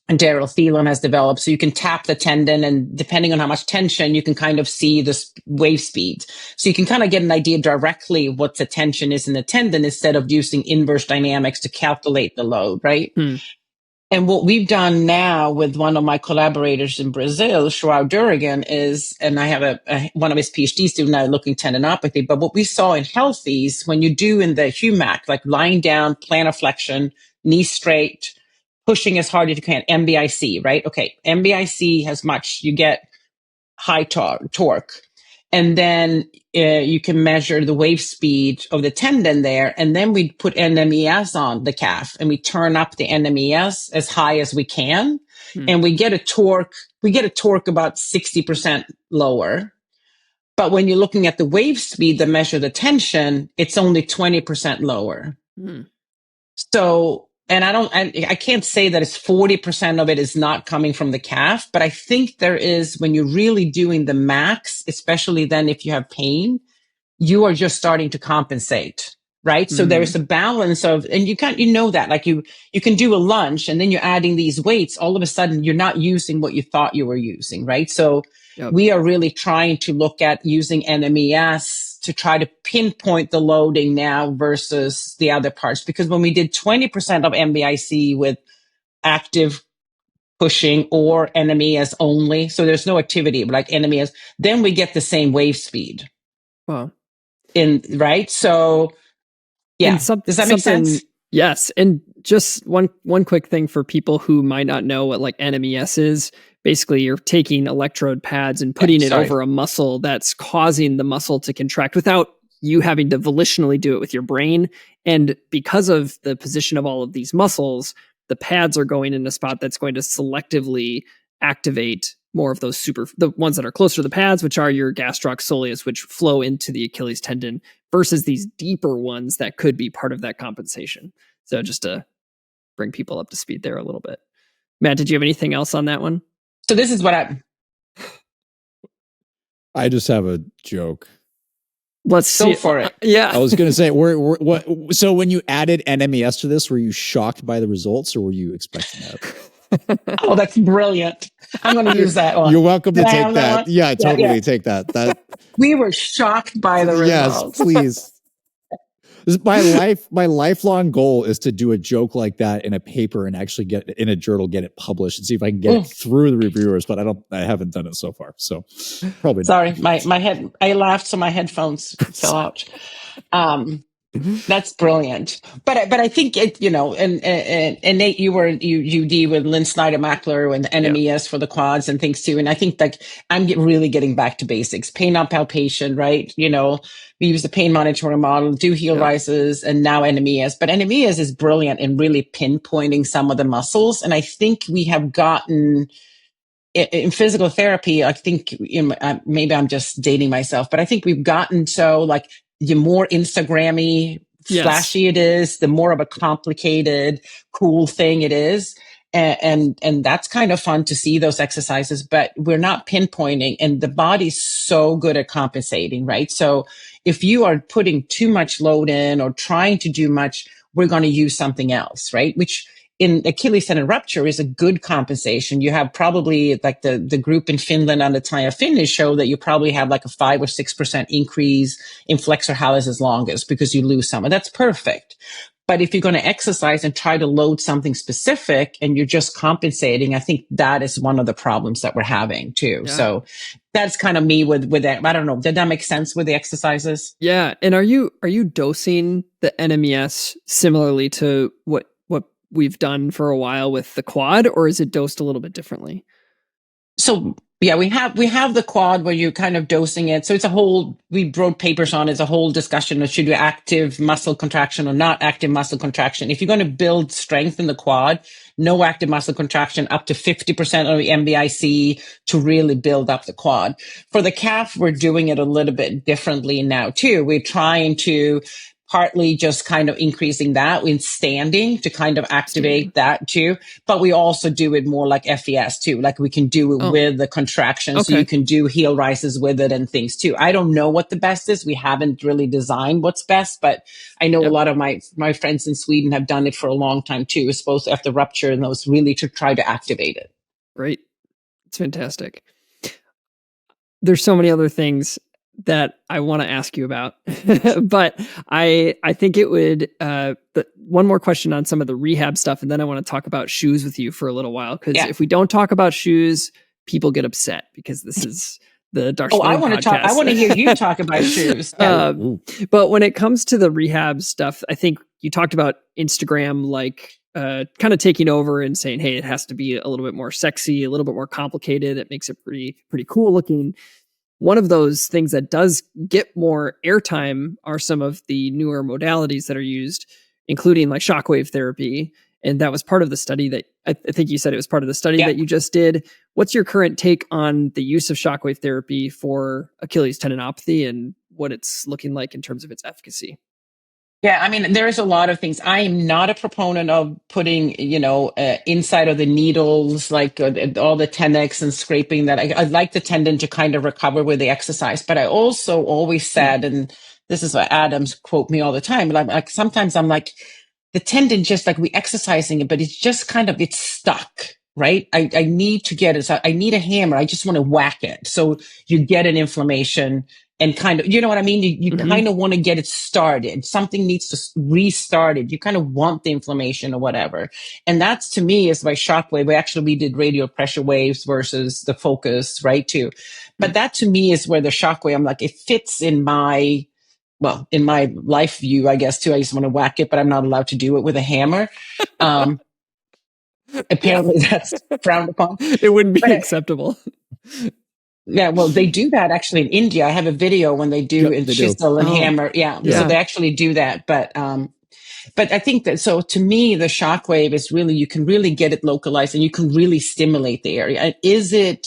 Daryl Thielen has developed. So you can tap the tendon, and depending on how much tension, you can kind of see this wave speed. So you can kind of get an idea directly what the tension is in the tendon instead of using inverse dynamics to calculate the load, right? And what we've done now with one of my collaborators in Brazil, João Durigan, is, and I have one of his PhD students now looking tendinopathy, but what we saw in healthies, when you do in the HUMAC, like lying down, plantar flexion, knee straight, pushing as hard as you can, MBIC, right? Okay, MBIC has much, you get high torque. And then you can measure the wave speed of the tendon there. And then we put NMES on the calf and we turn up the NMES as high as we can. And we get a torque about 60% lower. But when you're looking at the wave speed that measure the tension, it's only 20% lower. So, and I can't say that it's 40% of it is not coming from the calf, but I think there is, when you're really doing the max, especially then if you have pain, you are just starting to compensate, right? So there's a balance of, and you know that, like you can do a lunge and then you're adding these weights, all of a sudden you're not using what you thought you were using, right? So we are really trying to look at using NMES to try to pinpoint the loading now versus the other parts. Because when we did 20% of MBIC with active pushing or NMES only, so there's no activity, but like NMES, then we get the same wave speed. Wow. Right? So, yeah. Does that make sense? Yes. And just one quick thing for people who might not know what like NMES is. Basically, you're taking electrode pads and putting it over a muscle that's causing the muscle to contract without you having to volitionally do it with your brain. And because of the position of all of these muscles, the pads are going in a spot that's going to selectively activate more of those the ones that are closer to the pads, which are your gastroc soleus, which flow into the Achilles tendon, versus these deeper ones that could be part of that compensation. So just to bring people up to speed there a little bit. Matt, did you have anything else on that one? So this is what I just have a joke. Let's go for it. Yeah. I was going to say, what? So when you added NMES to this, were you shocked by the results or were you expecting that? Oh, that's brilliant. I'm going to use that one. You're welcome to take that. Yeah, totally take that. We were shocked by the results. Yes, please. My lifelong goal is to do a joke like that in a paper and actually get in a journal, get it published, and see if I can get it through the reviewers. But I haven't done it so far. So probably. Sorry, my head. I laughed, so my headphones fell out. That's brilliant. But I think it, and Nate, you deal with Lynn Snyder Mackler and the NMES for the quads and things too. And I think like I'm really getting back to basics, pain on palpation, right? We use the pain monitoring model, do heel rises, and now NMES. But NMES is brilliant in really pinpointing some of the muscles. And I think we have gotten in physical therapy, I think maybe I'm just dating myself, but I think we've gotten so like the more Instagrammy, flashy it is, the more of a complicated, cool thing it is. And that's kind of fun to see those exercises, but we're not pinpointing, and the body's so good at compensating, right? So if you are putting too much load in or trying to do much, we're going to use something else, right? Which in Achilles tendon rupture is a good compensation. You have probably like the group in Finland on the Taya Finnish show that you probably have like a 5 or 6% increase in flexor hallucis longus because you lose some, and that's perfect. But if you're going to exercise and try to load something specific and you're just compensating, I think that is one of the problems that we're having too. Yeah. So that's kind of me with that. I don't know. Did that make sense with the exercises? Yeah. And are you dosing the NMES similarly to what we've done for a while with the quad, or is it dosed a little bit differently? So yeah, we have the quad where you're kind of dosing it. So it's we wrote papers on it. It's a whole discussion of should you active muscle contraction or not active muscle contraction. If you're going to build strength in the quad, no active muscle contraction up to 50% of the MBIC to really build up the quad. For the calf, we're doing it a little bit differently now too. We're trying to partly just kind of increasing that in standing to kind of activate that too. But we also do it more like FES too. Like we can do it with the contraction. Okay. So you can do heel rises with it and things too. I don't know what the best is. We haven't really designed what's best, but I know a lot of my friends in Sweden have done it for a long time too. It's supposed to after rupture and those really to try to activate it. Great. It's fantastic. There's so many other things that I want to ask you about, but I think it would, one more question on some of the rehab stuff. And then I want to talk about shoes with you for a little while. Cause if we don't talk about shoes, people get upset because this is the Dark I want to hear you talk about shoes. But when it comes to the rehab stuff, I think you talked about Instagram, like kind of taking over and saying, hey, it has to be a little bit more sexy, a little bit more complicated. It makes it pretty cool looking. One of those things that does get more airtime are some of the newer modalities that are used, including like shockwave therapy. And that was part of the study that I think you said it was part of the study that you just did. What's your current take on the use of shockwave therapy for Achilles tendinopathy and what it's looking like in terms of its efficacy? Yeah, I mean, there's a lot of things. I am not a proponent of putting, inside of the needles, like all the tenex and scraping that. I like the tendon to kind of recover with the exercise. But I also always said, and this is what Adams quote me all the time, but like sometimes I'm like, the tendon just like we exercising it, but it's just kind of, it's stuck, right? I need to get it. So I need a hammer. I just want to whack it. So you get an inflammation. And kind of, you know what I mean? You kind of want to get it started. Something needs to restart it. You kind of want the inflammation or whatever. And that's to me is by shockwave. We did radial pressure waves versus the focus, right? Too. But that to me is where the shockwave, I'm like, it fits in my life view, I guess too. I just want to whack it, but I'm not allowed to do it with a hammer. Apparently that's frowned upon. It wouldn't be acceptable. Yeah, well, they do that actually in India. I have a video when they do chisel and hammer. Yeah, so they actually do that. But I think that, so to me, the shockwave is really, you can really get it localized and you can really stimulate the area. And is it,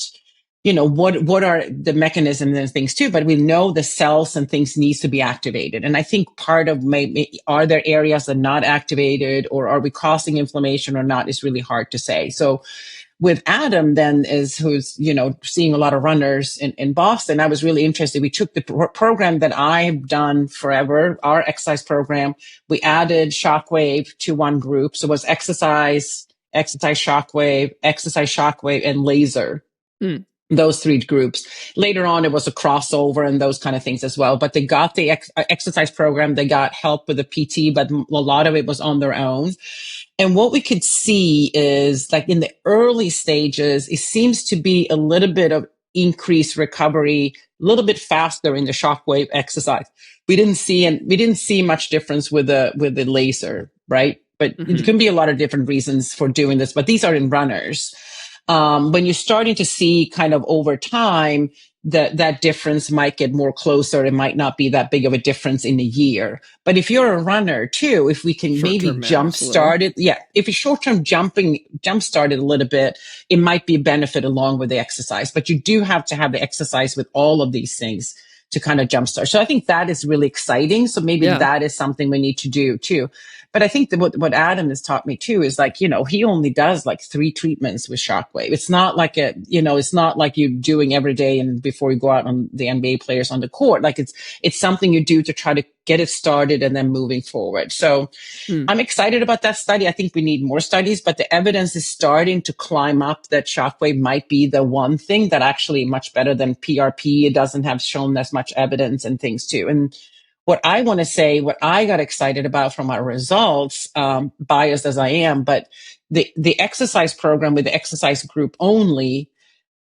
what are the mechanisms and things too? But we know the cells and things needs to be activated. And I think part of maybe, are there areas that are not activated or are we causing inflammation or not is really hard to say. So with Adam then who's, seeing a lot of runners in Boston, I was really interested. We took the program that I've done forever, our exercise program. We added shockwave to one group. So it was exercise shockwave, and laser. Those three groups. Later on, it was a crossover and those kind of things as well. But they got the exercise program. They got help with the PT, but a lot of it was on their own. And what we could see is like in the early stages, it seems to be a little bit of increased recovery, a little bit faster in the shockwave exercise. We didn't see much difference with the laser, right? But it can be a lot of different reasons for doing this, but these are in runners. When you're starting to see kind of over time, that difference might get more closer. It might not be that big of a difference in a year. But if you're a runner too, if we can maybe jumpstart it, if it's short-term jumpstart it a little bit, it might be a benefit along with the exercise. But you do have to have the exercise with all of these things to kind of jumpstart. So I think that is really exciting. So maybe that is something we need to do too. But I think that what Adam has taught me too is like, he only does like 3 treatments with shockwave. It's not like it's not like you're doing every day and before you go out on the NBA players on the court. Like it's something you do to try to get it started and then moving forward. So I'm excited about that study. I think we need more studies, but the evidence is starting to climb up that shockwave might be the one thing that actually much better than PRP. It doesn't have shown as much evidence and things too. And what I want to say, what I got excited about from our results, biased as I am, but the exercise program with the exercise group only,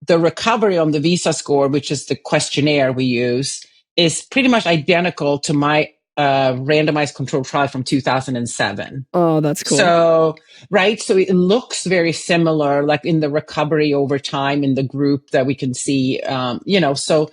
the recovery on the VISA score, which is the questionnaire we use, is pretty much identical to my randomized control trial from 2007. Oh, that's cool. So, right. So it looks very similar, like in the recovery over time in the group that we can see, so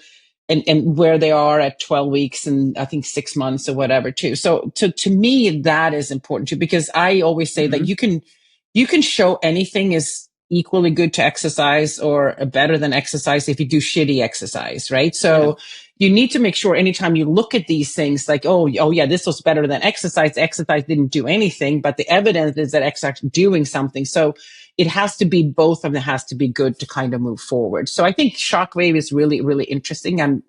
and where they are at 12 weeks and I think 6 months or whatever too. So to me, that is important too, because I always say that you can show anything is equally good to exercise or better than exercise if you do shitty exercise, right? So you need to make sure anytime you look at these things like, oh yeah, this was better than exercise. Exercise didn't do anything, but the evidence is that exercise doing something. So it has to be both of them has to be good to kind of move forward. So I think shockwave is really, really interesting. And,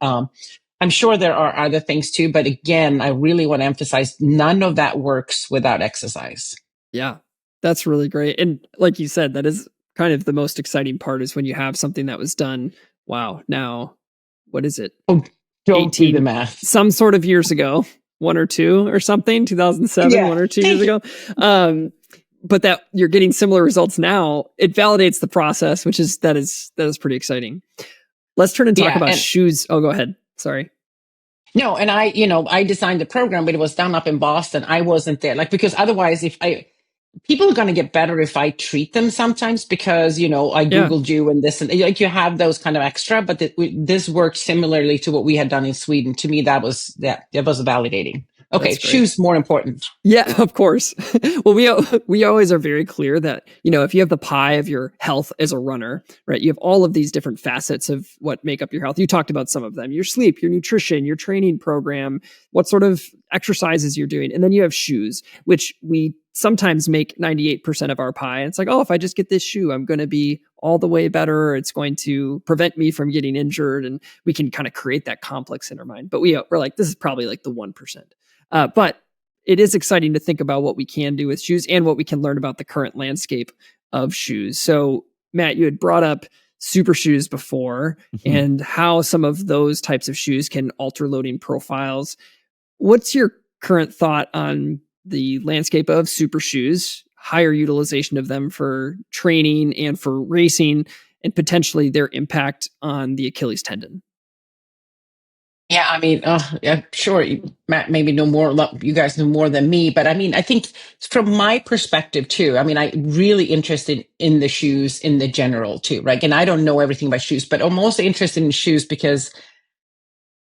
I'm sure there are other things too, but again, I really want to emphasize none of that works without exercise. Yeah, that's really great. And like you said, that is kind of the most exciting part is when you have something that was done. Wow. Now, what is it? Oh, don't do the math. Some sort of years ago, 1 or 2 or something, 2007, 1 or 2 years ago. But that you're getting similar results now, it validates the process, that is pretty exciting. Let's turn and talk about shoes. Oh, go ahead. Sorry. No, and I designed the program, but it was done up in Boston. I wasn't there, because otherwise, people are going to get better if I treat them sometimes because, I Googled you and this, and like you have those kind of extra, but this worked similarly to what we had done in Sweden. To me, that was validating. Okay, shoes more important. Yeah, of course. Well, we always are very clear that, if you have the pie of your health as a runner, right, you have all of these different facets of what make up your health. You talked about some of them: your sleep, your nutrition, your training program, what sort of exercises you're doing. And then you have shoes, which we sometimes make 98% of our pie. And it's like, oh, if I just get this shoe, I'm going to be all the way better. It's going to prevent me from getting injured. And we can kind of create that complex in our mind. But we're like, this is probably like the 1%. But it is exciting to think about what we can do with shoes and what we can learn about the current landscape of shoes. So, Matt, you had brought up super shoes before and how some of those types of shoes can alter loading profiles. What's your current thought on the landscape of super shoes, higher utilization of them for training and for racing, and potentially their impact on the Achilles tendon? Yeah, I mean, yeah, sure. Matt maybe know more. You guys know more than me, but I mean, I think from my perspective too. I mean, I'm really interested in the shoes in the general too, right? And I don't know everything about shoes, but I'm also interested in shoes because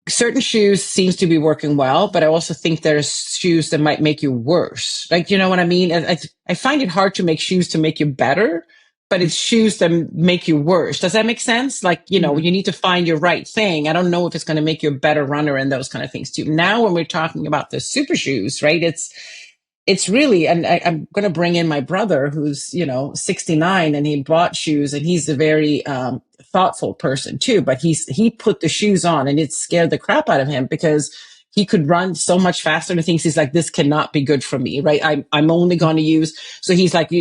certain shoes seems to be working well, but I also think there's shoes that might make you worse. Like, you know what I mean? I find it hard to make shoes to make you better, but it's shoes that make you worse. Does that make sense? Like, you need to find your right thing. I don't know if it's going to make you a better runner and those kind of things too. Now, when we're talking about the super shoes, right? It's really, and I'm going to bring in my brother who's, 69 and he bought shoes and he's a very, thoughtful person too, but he put the shoes on and it scared the crap out of him because he could run so much faster and things. He's like, this cannot be good for me, right? I'm only going to use. So he's like,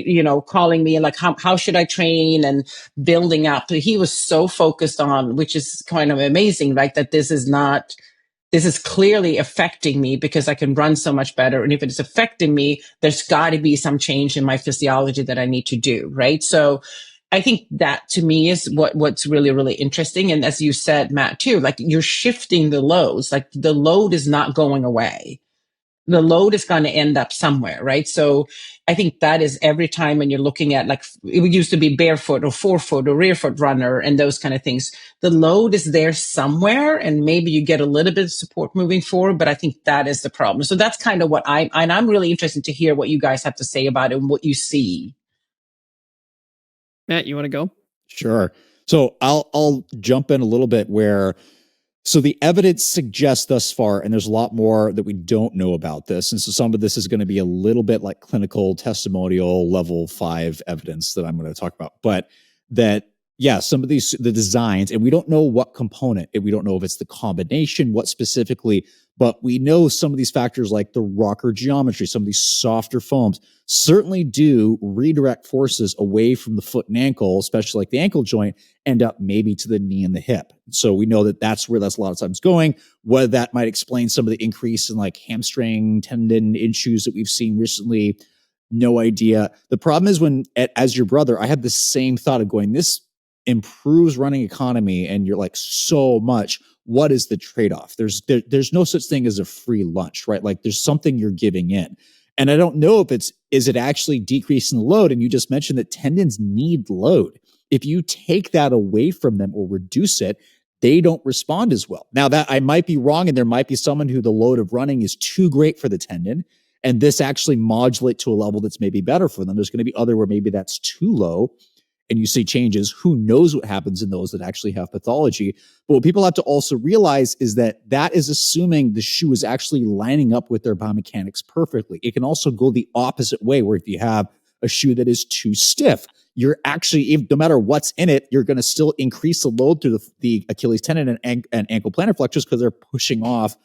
calling me and like, how should I train and building up. He was so focused on, which is kind of amazing, right? That this is clearly affecting me because I can run so much better. And if it's affecting me, there's got to be some change in my physiology that I need to do, right? So I think that to me is what's really, really interesting. And as you said, Matt, too, like you're shifting the loads, like the load is not going away. The load is going to end up somewhere, right? So I think that is every time when you're looking at like, it used to be barefoot or forefoot or rear foot runner and those kind of things. The load is there somewhere and maybe you get a little bit of support moving forward, but I think that is the problem. So that's kind of what I'm really interested to hear what you guys have to say about it and what you see. Matt, you want to go? Sure. So I'll jump in a little bit so the evidence suggests thus far, and there's a lot more that we don't know about this. And so some of this is going to be a little bit like clinical testimonial level 5 evidence that I'm going to talk about, but that, yeah, some of the designs, and we don't know what component, we don't know if it's the combination, what specifically, but we know some of these factors like the rocker geometry, some of these softer foams certainly do redirect forces away from the foot and ankle, especially like the ankle joint, end up maybe to the knee and the hip. So we know that that's where that's a lot of times going. Whether that might explain some of the increase in like hamstring tendon issues that we've seen recently, no idea. The problem is as your brother, I had the same thought of going, this improves running economy and you're like so much. What is the trade-off? There's no such thing as a free lunch, right? Like there's something you're giving in. And I don't know if is it actually decreasing the load? And you just mentioned that tendons need load. If you take that away from them or reduce it, they don't respond as well. Now that I might be wrong, and there might be someone who the load of running is too great for the tendon, and this actually modulates to a level that's maybe better for them. There's going to be other where maybe that's too low and you see changes. Who knows what happens in those that actually have pathology? But what people have to also realize is that is assuming the shoe is actually lining up with their biomechanics perfectly. It can also go the opposite way, where if you have a shoe that is too stiff, you're actually, no matter what's in it, you're going to still increase the load through the Achilles tendon and ankle plantar flexors because they're pushing off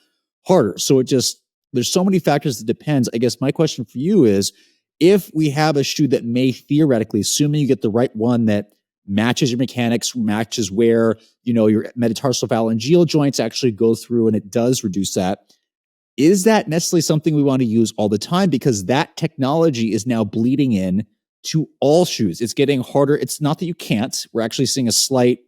harder. So there's so many factors that depends. I guess my question for you is, if we have a shoe that may theoretically, assuming you get the right one that matches your mechanics, matches where, your metatarsal phalangeal joints actually go through and it does reduce that, is that necessarily something we want to use all the time? Because that technology is now bleeding in to all shoes. It's getting harder. It's not that you can't. We're actually seeing a slight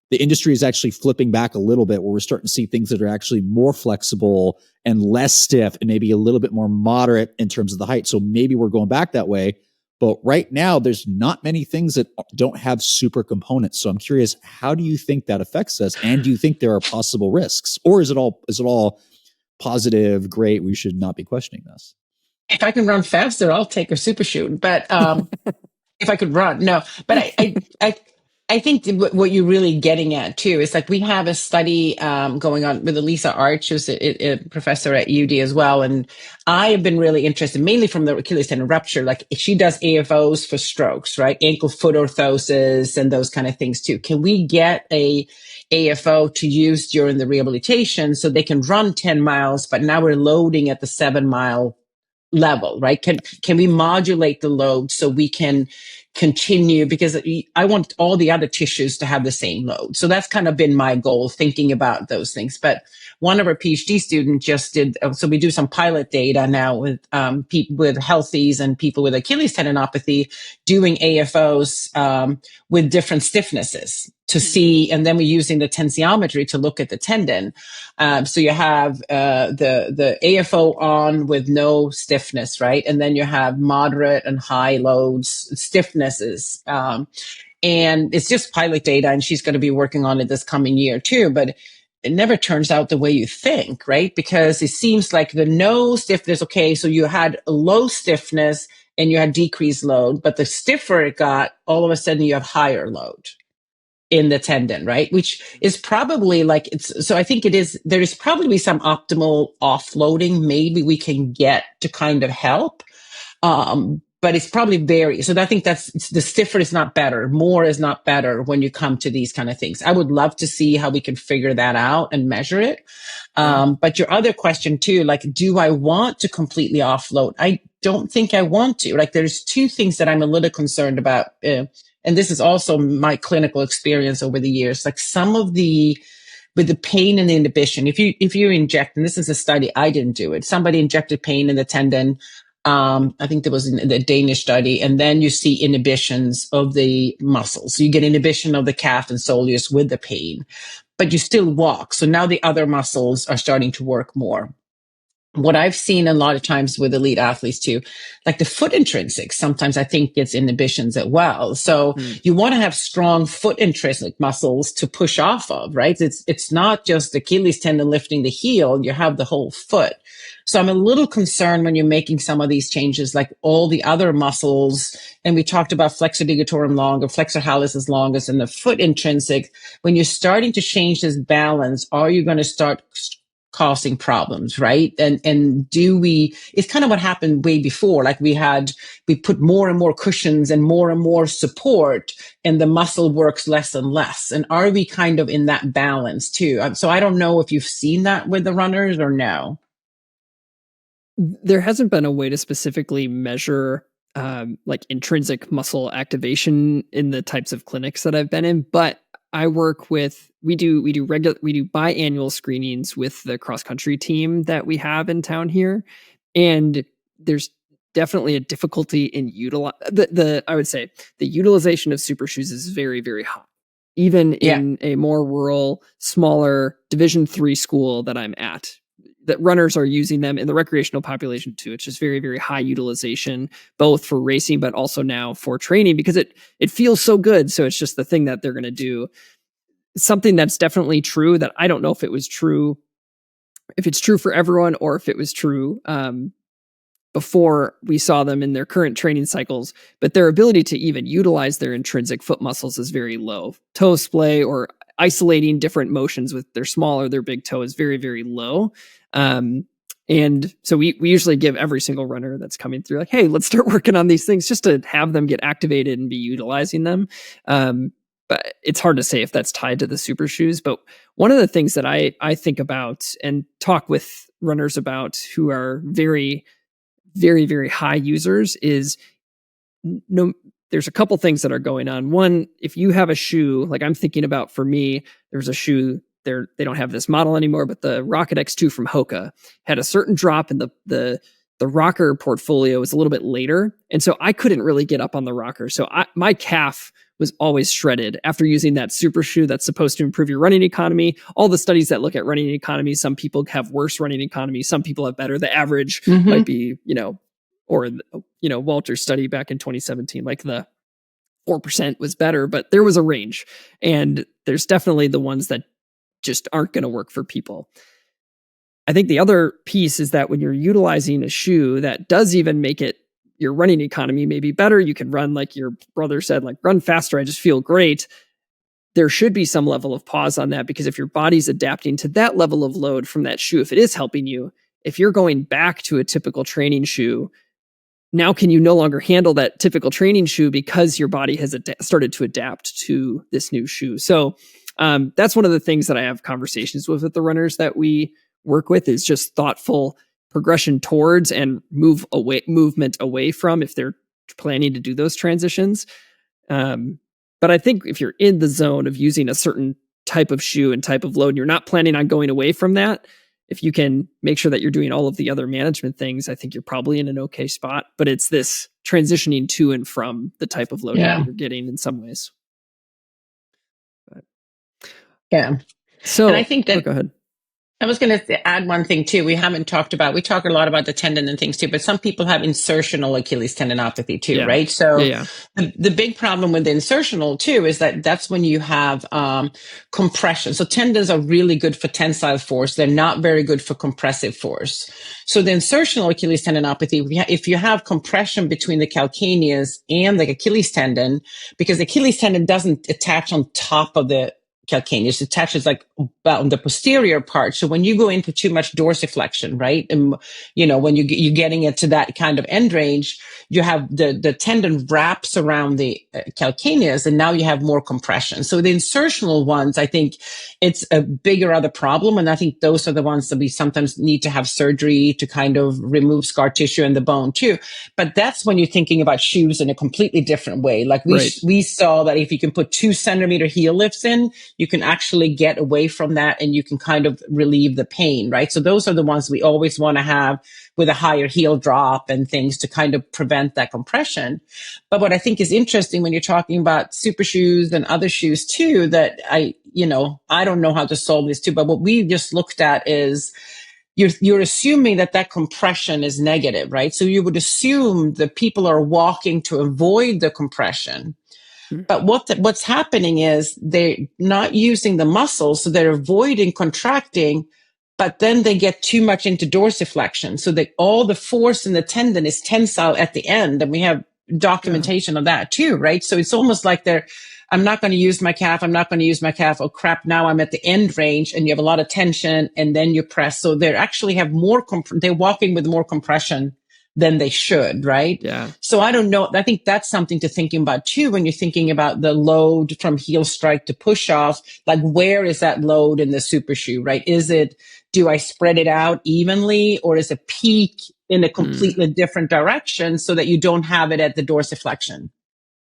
the industry is actually flipping back a little bit, where we're starting to see things that are actually more flexible and less stiff and maybe a little bit more moderate in terms of the height. So maybe we're going back that way. But right now, there's not many things that don't have super components. So I'm curious, how do you think that affects us? And do you think there are possible risks? Or is it all positive, great, we should not be questioning this? If I can run faster, I'll take a super shoot. But if I could run, no. But I think what you're really getting at too is like we have a study going on with Elisa Arch, who's a professor at UD as well, and I have been really interested, mainly from the Achilles tendon rupture. Like she does AFOs for strokes, right? Ankle foot orthosis and those kind of things too. Can we get a AFO to use during the rehabilitation so they can run 10 miles, but now we're loading at the 7-mile level, right? Can we modulate the load so we can continue? Because I want all the other tissues to have the same load. So that's kind of been my goal, thinking about those things. But one of our PhD students just did, so we do some pilot data now with people with healthies and people with Achilles tendinopathy doing AFOs with different stiffnesses to see, and then we're using the tensiometry to look at the tendon. So you have the AFO on with no stiffness, right? And then you have moderate and high loads, stiffnesses. And it's just pilot data, and she's going to be working on it this coming year too. But it never turns out the way you think, right? Because it seems like the no stiffness, okay, so you had low stiffness and you had decreased load, but the stiffer it got, all of a sudden you have higher load in the tendon, right? Which is probably like, so I think there is probably some optimal offloading maybe we can get to kind of help. But it's probably very, so I think the stiffer is not better. More is not better when you come to these kind of things. I would love to see how we can figure that out and measure it. But your other question too, like, do I want to completely offload? I don't think I want to. Like, there's two things that I'm a little concerned about. And this is also my clinical experience over the years. Like with the pain and the inhibition, if you inject, and this is a study, I didn't do it. Somebody injected pain in the tendon. I think there was the Danish study, and then you see inhibitions of the muscles. So you get inhibition of the calf and soleus with the pain, but you still walk. So now the other muscles are starting to work more. What I've seen a lot of times with elite athletes too, like the foot intrinsic, sometimes I think gets inhibitions as well. So you want to have strong foot intrinsic muscles to push off of, right? It's not just Achilles tendon lifting the heel, you have the whole foot. So I'm a little concerned when you're making some of these changes, like all the other muscles. And we talked about flexor digitorum longus, flexor hallucis longus, and the foot intrinsic. When you're starting to change this balance, are you going to start causing problems, right? And it's kind of what happened way before. Like we put more and more cushions and more support, and the muscle works less and less. And are we kind of in that balance too? So I don't know if you've seen that with the runners or no. There hasn't been a way to specifically measure like intrinsic muscle activation in the types of clinics that I've been in, but I work with, we do biannual screenings with the cross country team that we have in town here. And there's definitely a difficulty in I would say the utilization of super shoes is very, very high. Even in a more rural, smaller Division III school that I'm at, that runners are using them in the recreational population too. It's just very, very high utilization, both for racing, but also now for training, because it feels so good. So it's just the thing that they're going to do. Something that's definitely true that I don't know if it's true for everyone, or if it was true before we saw them in their current training cycles, but their ability to even utilize their intrinsic foot muscles is very low. Toe splay or isolating different motions with their small or their big toe is very, very low. And so we usually give every single runner that's coming through, like, hey, let's start working on these things just to have them get activated and be utilizing them. But it's hard to say if that's tied to the super shoes. But one of the things that I think about and talk with runners about who are very, very, very high users is there's a couple things that are going on. One, if you have a shoe, like I'm thinking about, for me, there's a shoe there. They don't have this model anymore, but the Rocket X2 from Hoka had a certain drop, and the rocker portfolio was a little bit later. And so I couldn't really get up on the rocker. So my calf was always shredded after using that super shoe that's supposed to improve your running economy. All the studies that look at running economy, some people have worse running economy, some people have better. The average might be, or, Walter's study back in 2017, like the 4% was better, but there was a range. And there's definitely the ones that just aren't going to work for people. I think the other piece is that when you're utilizing a shoe that does even make it your running economy maybe better, you can run, like your brother said, like run faster. I just feel great. There should be some level of pause on that, because if your body's adapting to that level of load from that shoe, if it is helping you, if you're going back to a typical training shoe, now can you no longer handle that typical training shoe because your body has started to adapt to this new shoe? So that's one of the things that I have conversations with the runners that we work with, is just thoughtful progression towards and movement away from, if they're planning to do those transitions. But I think if you're in the zone of using a certain type of shoe and type of load, and you're not planning on going away from that, if you can make sure that you're doing all of the other management things, I think you're probably in an okay spot. But it's this transitioning to and from the type of load that you're getting in some ways. But, So, and I think that, go ahead. I was going to add one thing too. We talk a lot about the tendon and things too, but some people have insertional Achilles tendinopathy too, right? So the big problem with the insertional too is that that's when you have compression. So tendons are really good for tensile force. They're not very good for compressive force. So the insertional Achilles tendinopathy, if you have compression between the calcaneus and the Achilles tendon, because the Achilles tendon doesn't attach on top of the calcaneus, attaches like on the posterior part. So when you go into too much dorsiflexion, right? And, when you're getting it to that kind of end range, you have the tendon wraps around the calcaneus, and now you have more compression. So the insertional ones, I think it's a bigger other problem. And I think those are the ones that we sometimes need to have surgery to kind of remove scar tissue in the bone too. But that's when you're thinking about shoes in a completely different way. Like we saw that if you can put 2 centimeter heel lifts in, you can actually get away from that and you can kind of relieve the pain, right? So those are the ones we always want to have with a higher heel drop and things to kind of prevent that compression. But what I think is interesting when you're talking about super shoes and other shoes too, that I don't know how to solve this too, but what we just looked at is you're assuming that compression is negative, right? So you would assume that people are walking to avoid the compression. But what's happening is they're not using the muscles, so they're avoiding contracting, but then they get too much into dorsiflexion. So that all the force in the tendon is tensile at the end. And we have documentation of that too, right? So it's almost like I'm not going to use my calf. I'm not going to use my calf. Oh crap. Now I'm at the end range and you have a lot of tension and then you press. So they actually have they're walking with more compression than they should, right? Yeah. So I don't know. I think that's something to think about too when you're thinking about the load from heel strike to push off. Like, where is that load in the super shoe, right? Do I spread it out evenly, or is it peak in a completely different direction so that you don't have it at the dorsiflexion?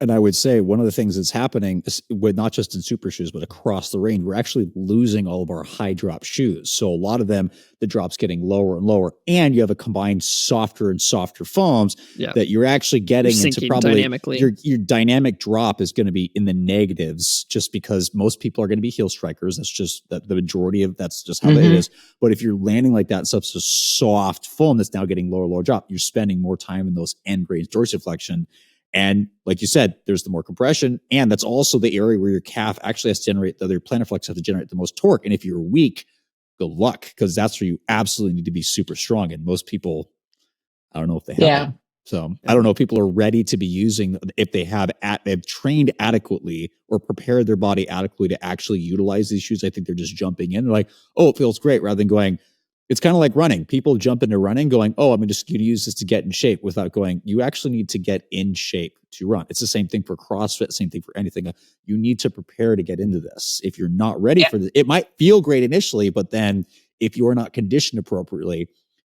And I would say one of the things that's happening with not just in super shoes, but across the range, we're actually losing all of our high drop shoes. So a lot of them, the drop's getting lower and lower, and you have a combined softer and softer foams that you're actually getting into probably dynamically. Your dynamic drop is going to be in the negatives, just because most people are going to be heel strikers. That's just the majority of that's just how it is. But if you're landing like that, such a soft foam that's now getting lower drop, you're spending more time in those end range dorsiflexion. And like you said, there's the more compression, and that's also the area where your calf actually has to generate, the other plantar flex have to generate the most torque. And if you're weak, good luck, because that's where you absolutely need to be super strong. And most people, I don't know if they have them. So I don't know if people are ready to be using, if they have they've trained adequately or prepared their body adequately to actually utilize these shoes. I think they're just jumping in. They're like, oh, it feels great, rather than going, it's kind of like running. People jump into running going, oh, I'm just going to use this to get in shape, without going, you actually need to get in shape to run. It's the same thing for CrossFit, same thing for anything. You need to prepare to get into this. If you're not ready for this, it might feel great initially, but then if you're not conditioned appropriately,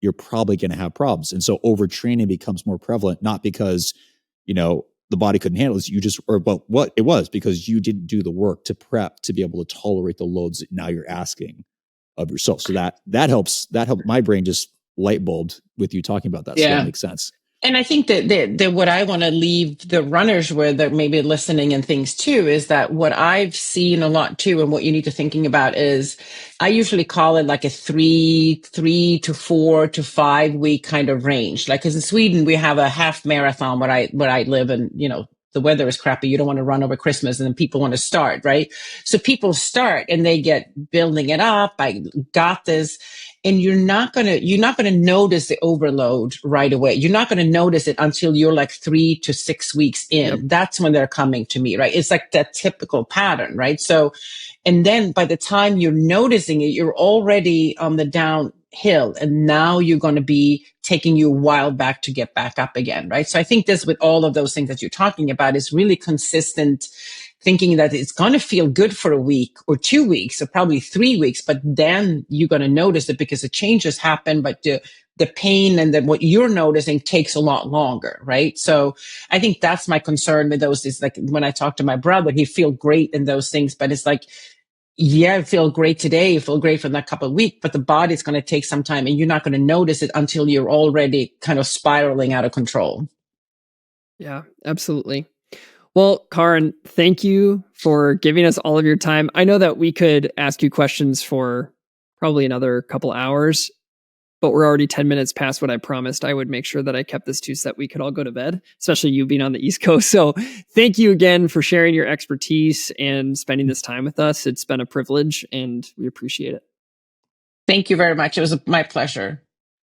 you're probably going to have problems. And so overtraining becomes more prevalent, not because, the body couldn't handle this. What it was because you didn't do the work to prep to be able to tolerate the loads that now you're asking of yourself. So that helps my brain just light bulbed with you talking about that. So that makes sense. And I think that what I want to leave the runners with, that maybe listening and things too, is that what I've seen a lot too, and what you need to thinking about is, I usually call it like a three to 4 to 5 week kind of range. Like, because in Sweden we have a half marathon where I live, and the weather is crappy. You don't want to run over Christmas, and then people want to start, right? So people start and they get building it up. I got this. And you're not going to notice the overload right away. You're not going to notice it until you're like 3 to 6 weeks in. Yep. That's when they're coming to me, right? It's like that typical pattern, right? So, and then by the time you're noticing it, you're already on the downhill, and now you're going to be taking you a while back to get back up again, right? So I think this, with all of those things that you're talking about, is really consistent thinking that it's going to feel good for a week or 2 weeks or probably 3 weeks, but then you're going to notice it because the changes happen, but the pain and then what you're noticing takes a lot longer, right? So I think that's my concern with those, is like, when I talk to my brother, he feel great in those things, but it's like, yeah, I feel great today, you feel great for that couple of weeks, but the body's going to take some time, and you're not going to notice it until you're already kind of spiraling out of control. Yeah, absolutely. Well, Karin, thank you for giving us all of your time. I know that we could ask you questions for probably another couple hours, but we're already 10 minutes past what I promised. I would make sure that I kept this to so that we could all go to bed, especially you being on the East Coast. So thank you again for sharing your expertise and spending this time with us. It's been a privilege, and we appreciate it. Thank you very much. It was my pleasure.